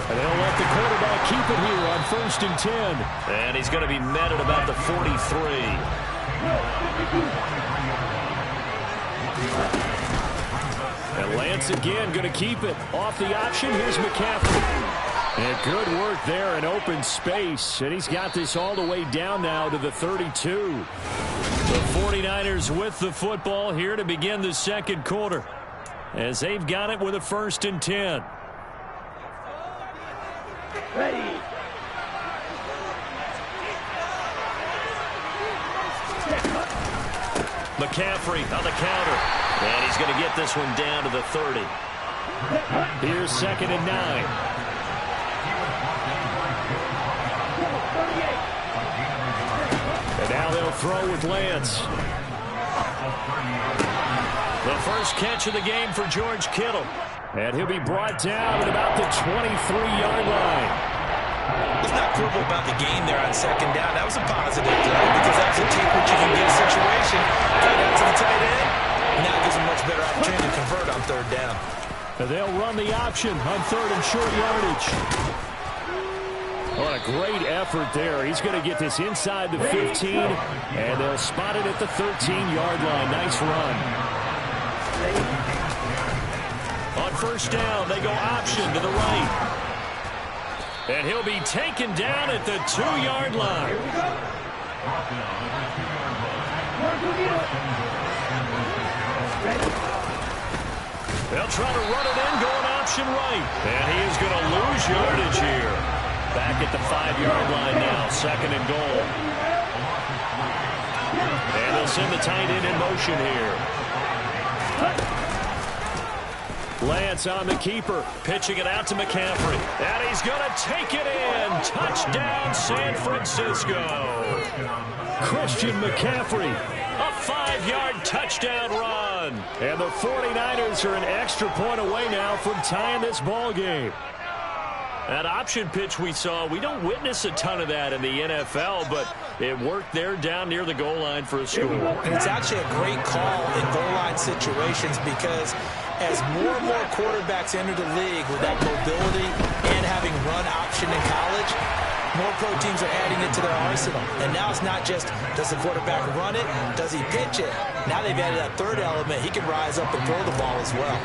And they'll let the quarterback keep it here on 1st and 10. And he's going to be met at about the 43. And Lance again going to keep it. Off the option, here's McCaffrey. And good work there in open space. And he's got this all the way down now to the 32. The 49ers with the football here to begin the second quarter, as they've got it with a 1st and 10. Ready. McCaffrey on the counter. And he's going to get this one down to the 30. Here's 2nd and 9. And now they'll throw with Lance. The first catch of the game for George Kittle. And he'll be brought down at about the 23-yard line. Let's not quibble about the gain there on 2nd down. That was a positive play because that's a take what you can get situation. Get out to the tight end. And now it gives him much better opportunity to convert on 3rd down. And they'll run the option on 3rd and short yardage. What a great effort there. He's going to get this inside the 15, and they'll spot it at the 13-yard line. Nice run. On 1st down, they go option to the right. And he'll be taken down at the 2-yard line. They'll try to run it in, going option right. And he is going to lose yardage here. Back at the 5-yard line now, 2nd and goal. And they'll send the tight end in motion here. Lance on the keeper. Pitching it out to McCaffrey. And he's going to take it in. Touchdown, San Francisco. Christian McCaffrey. A 5-yard touchdown run. And the 49ers are an extra point away now from tying this ball game. That option pitch we saw, we don't witness a ton of that in the NFL, but it worked there down near the goal line for a score. And it's actually a great call in goal line situations because as more and more quarterbacks enter the league with that mobility and having run option in college, more pro teams are adding it to their arsenal. And now it's not just, does the quarterback run it? Does he pitch it? Now they've added that 3rd element. He can rise up and throw the ball as well.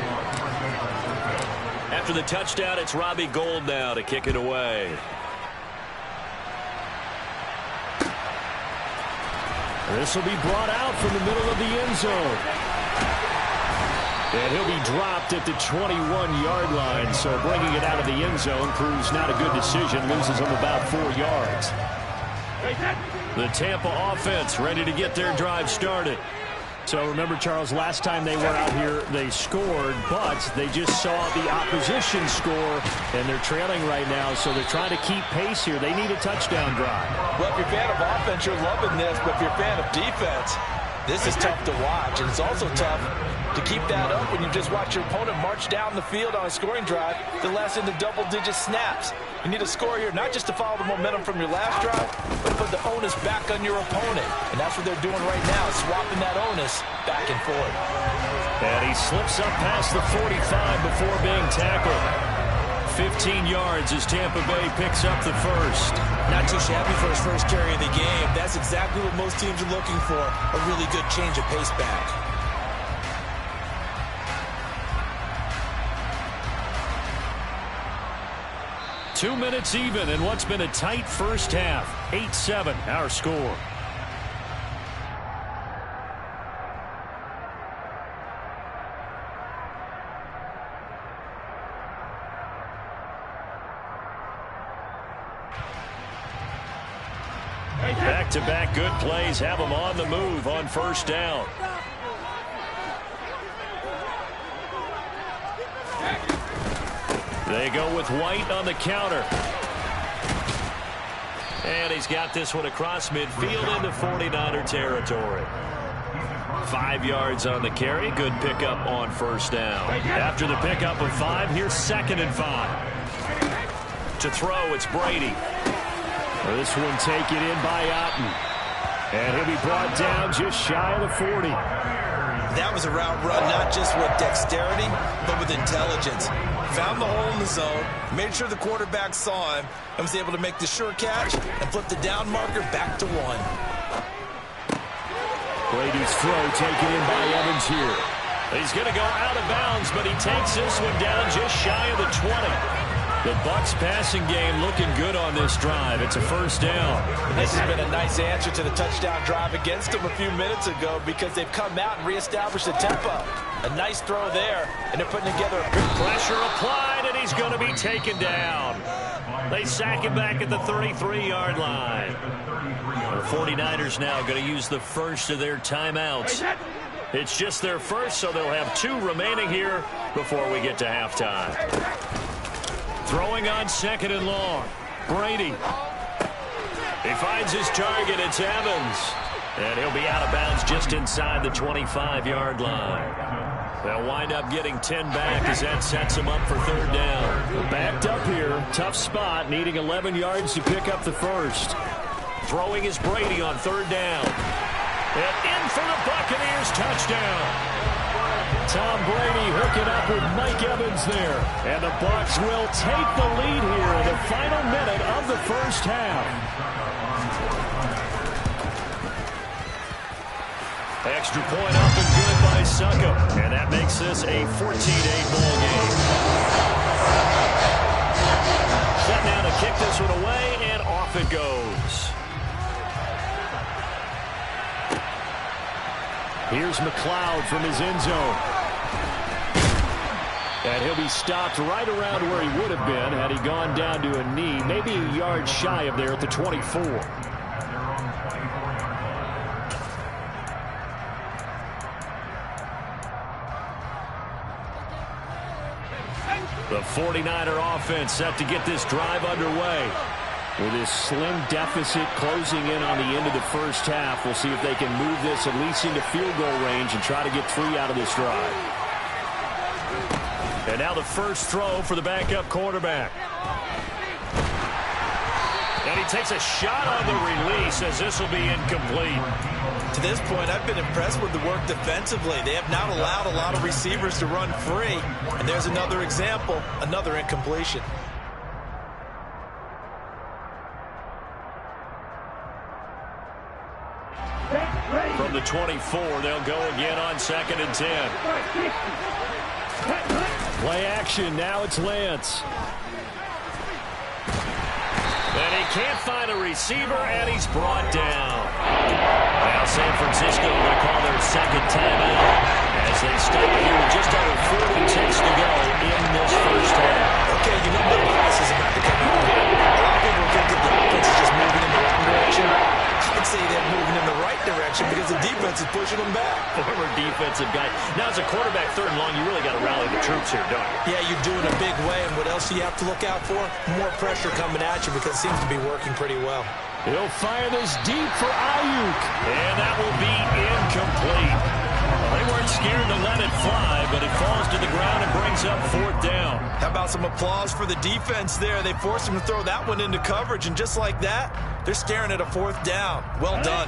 After the touchdown, it's Robbie Gould now to kick it away. This will be brought out from the middle of the end zone. And he'll be dropped at the 21-yard line, so bringing it out of the end zone proves not a good decision, loses him about 4 yards. The Tampa offense ready to get their drive started. So remember, Charles, last time they were out here, they scored, but they just saw the opposition score, and they're trailing right now, so they're trying to keep pace here. They need a touchdown drive. Well, if you're a fan of offense, you're loving this, but if you're a fan of defense, this is tough to watch, and it's also tough to keep that up when you just watch your opponent march down the field on a scoring drive that lasts into double-digit snaps. You need a score here, not just to follow the momentum from your last drive, but put the onus back on your opponent. And that's what they're doing right now, swapping that onus back and forth. And he slips up past the 45 before being tackled. 15 yards as Tampa Bay picks up the first. Not too shabby for his first carry of the game. That's exactly what most teams are looking for, a really good change of pace back. Two minutes even in what's been a tight first half. 8-7, our score. Back-to-back good plays have them on the move on 1st down. They go with White on the counter. And he's got this one across midfield into 49er territory. 5 yards on the carry. Good pickup on 1st down. After the pickup of 5, here's 2nd and 5. To throw, it's Brady. This one taken in by Otten. And he'll be brought down just shy of the 40. That was a route run, not just with dexterity, but with intelligence. Found the hole in the zone, made sure the quarterback saw him, and was able to make the sure catch and flip the down marker back to 1. Brady's throw taken in by Evans here. He's going to go out of bounds, but he takes this one down just shy of the 20. The Bucs passing game looking good on this drive. It's a first down. And this has been a nice answer to the touchdown drive against them a few minutes ago because they've come out and reestablished the tempo. A nice throw there, and they're putting together a big pressure applied, and he's going to be taken down. They sack him back at the 33-yard line. The 49ers now going to use the first of their timeouts. It's just their first, so they'll have 2 remaining here before we get to halftime. Throwing on 2nd and long. Brady. He finds his target. It's Evans. And he'll be out of bounds just inside the 25-yard line. They'll wind up getting 10 back as that sets him up for 3rd down. Backed up here. Tough spot. Needing 11 yards to pick up the first. Throwing is Brady on 3rd down. And in for the Buccaneers touchdown. Tom Brady hooking up with Mike Evans there. And the Bucs will take the lead here in the final minute of the first half. Extra point up and good by Suckup. And that makes this a 14-8 ball game. Set now to kick this one away, and off it goes. Here's McLeod from his end zone. And he'll be stopped right around where he would have been had he gone down to a knee, maybe a yard shy of there at the 24. The 49er offense set to get this drive underway. With this slim deficit closing in on the end of the first half, we'll see if they can move this at least into field goal range and try to get 3 out of this drive. And now the first throw for the backup quarterback. And he takes a shot on the release as this will be incomplete. To this point, I've been impressed with the work defensively. They have not allowed a lot of receivers to run free. And there's another example, another incompletion. From the 24, they'll go again on 2nd and 10. Play action, now it's Lance. And he can't find a receiver, and he's brought down. Now San Francisco going to call their 2nd timeout as they stop here with just under 40 ticks to go in this first half. Okay, you know the boss is about to come out here. A lot of people think that the offense is just moving in the wrong direction. I would say they're moving in the right direction because the defense is pushing them back. Former defensive guy. Now, as a quarterback, 3rd and long, you really got to rally the troops here, don't you? Yeah, you do in a big way. And what else do you have to look out for? More pressure coming at you because it seems to be working pretty well. He'll fire this deep for Ayuk. And that will be incomplete. They weren't scared to let it fly, but it falls to the ground and brings up 4th down. How about some applause for the defense there? They forced him to throw that one into coverage, and just like that, they're staring at a 4th down. Well done.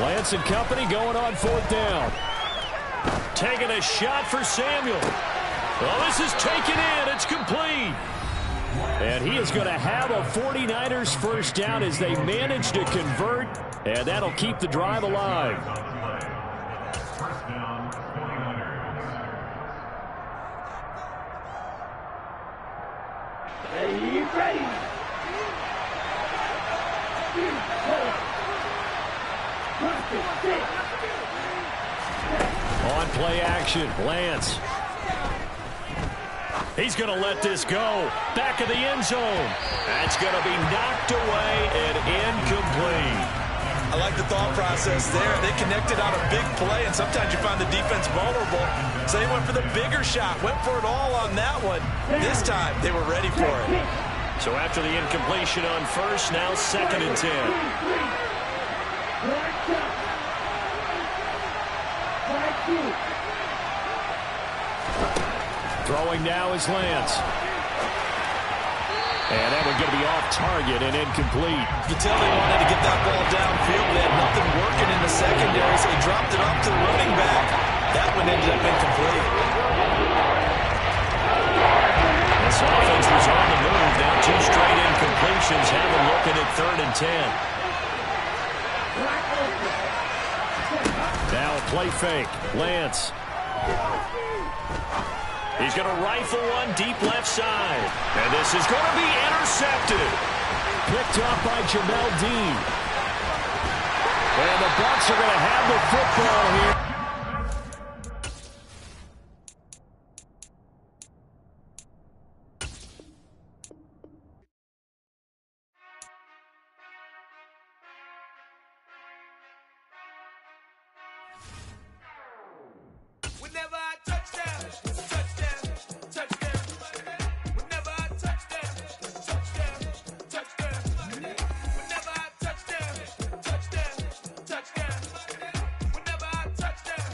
Lance and company going on 4th down. Taking a shot for Samuel. Well, this is taken in. It's complete. And he is going to have a 49ers first down as they manage to convert, and that'll keep the drive alive. First down, 49ers. Are you ready? On play action, Lance. He's going to let this go. Back of the end zone. That's going to be knocked away and incomplete. I like the thought process there. They connected on a big play, and sometimes you find the defense vulnerable. So they went for the bigger shot, went for it all on that one. This time, they were ready for it. So after the incompletion on first, now 2nd and 10. Throwing now is Lance. And that one's going to be off target and incomplete. You can tell they wanted to get that ball downfield. They had nothing working in the secondary, so he dropped it off to the running back. That one ended up incomplete. This offense was on the move. Now 2 straight incompletions have them looking at 3rd and 10. Now a play fake. Lance. He's going to rifle one deep left side. And this is going to be intercepted. Picked up by Jamel Dean. And the Bucs are going to have the football here.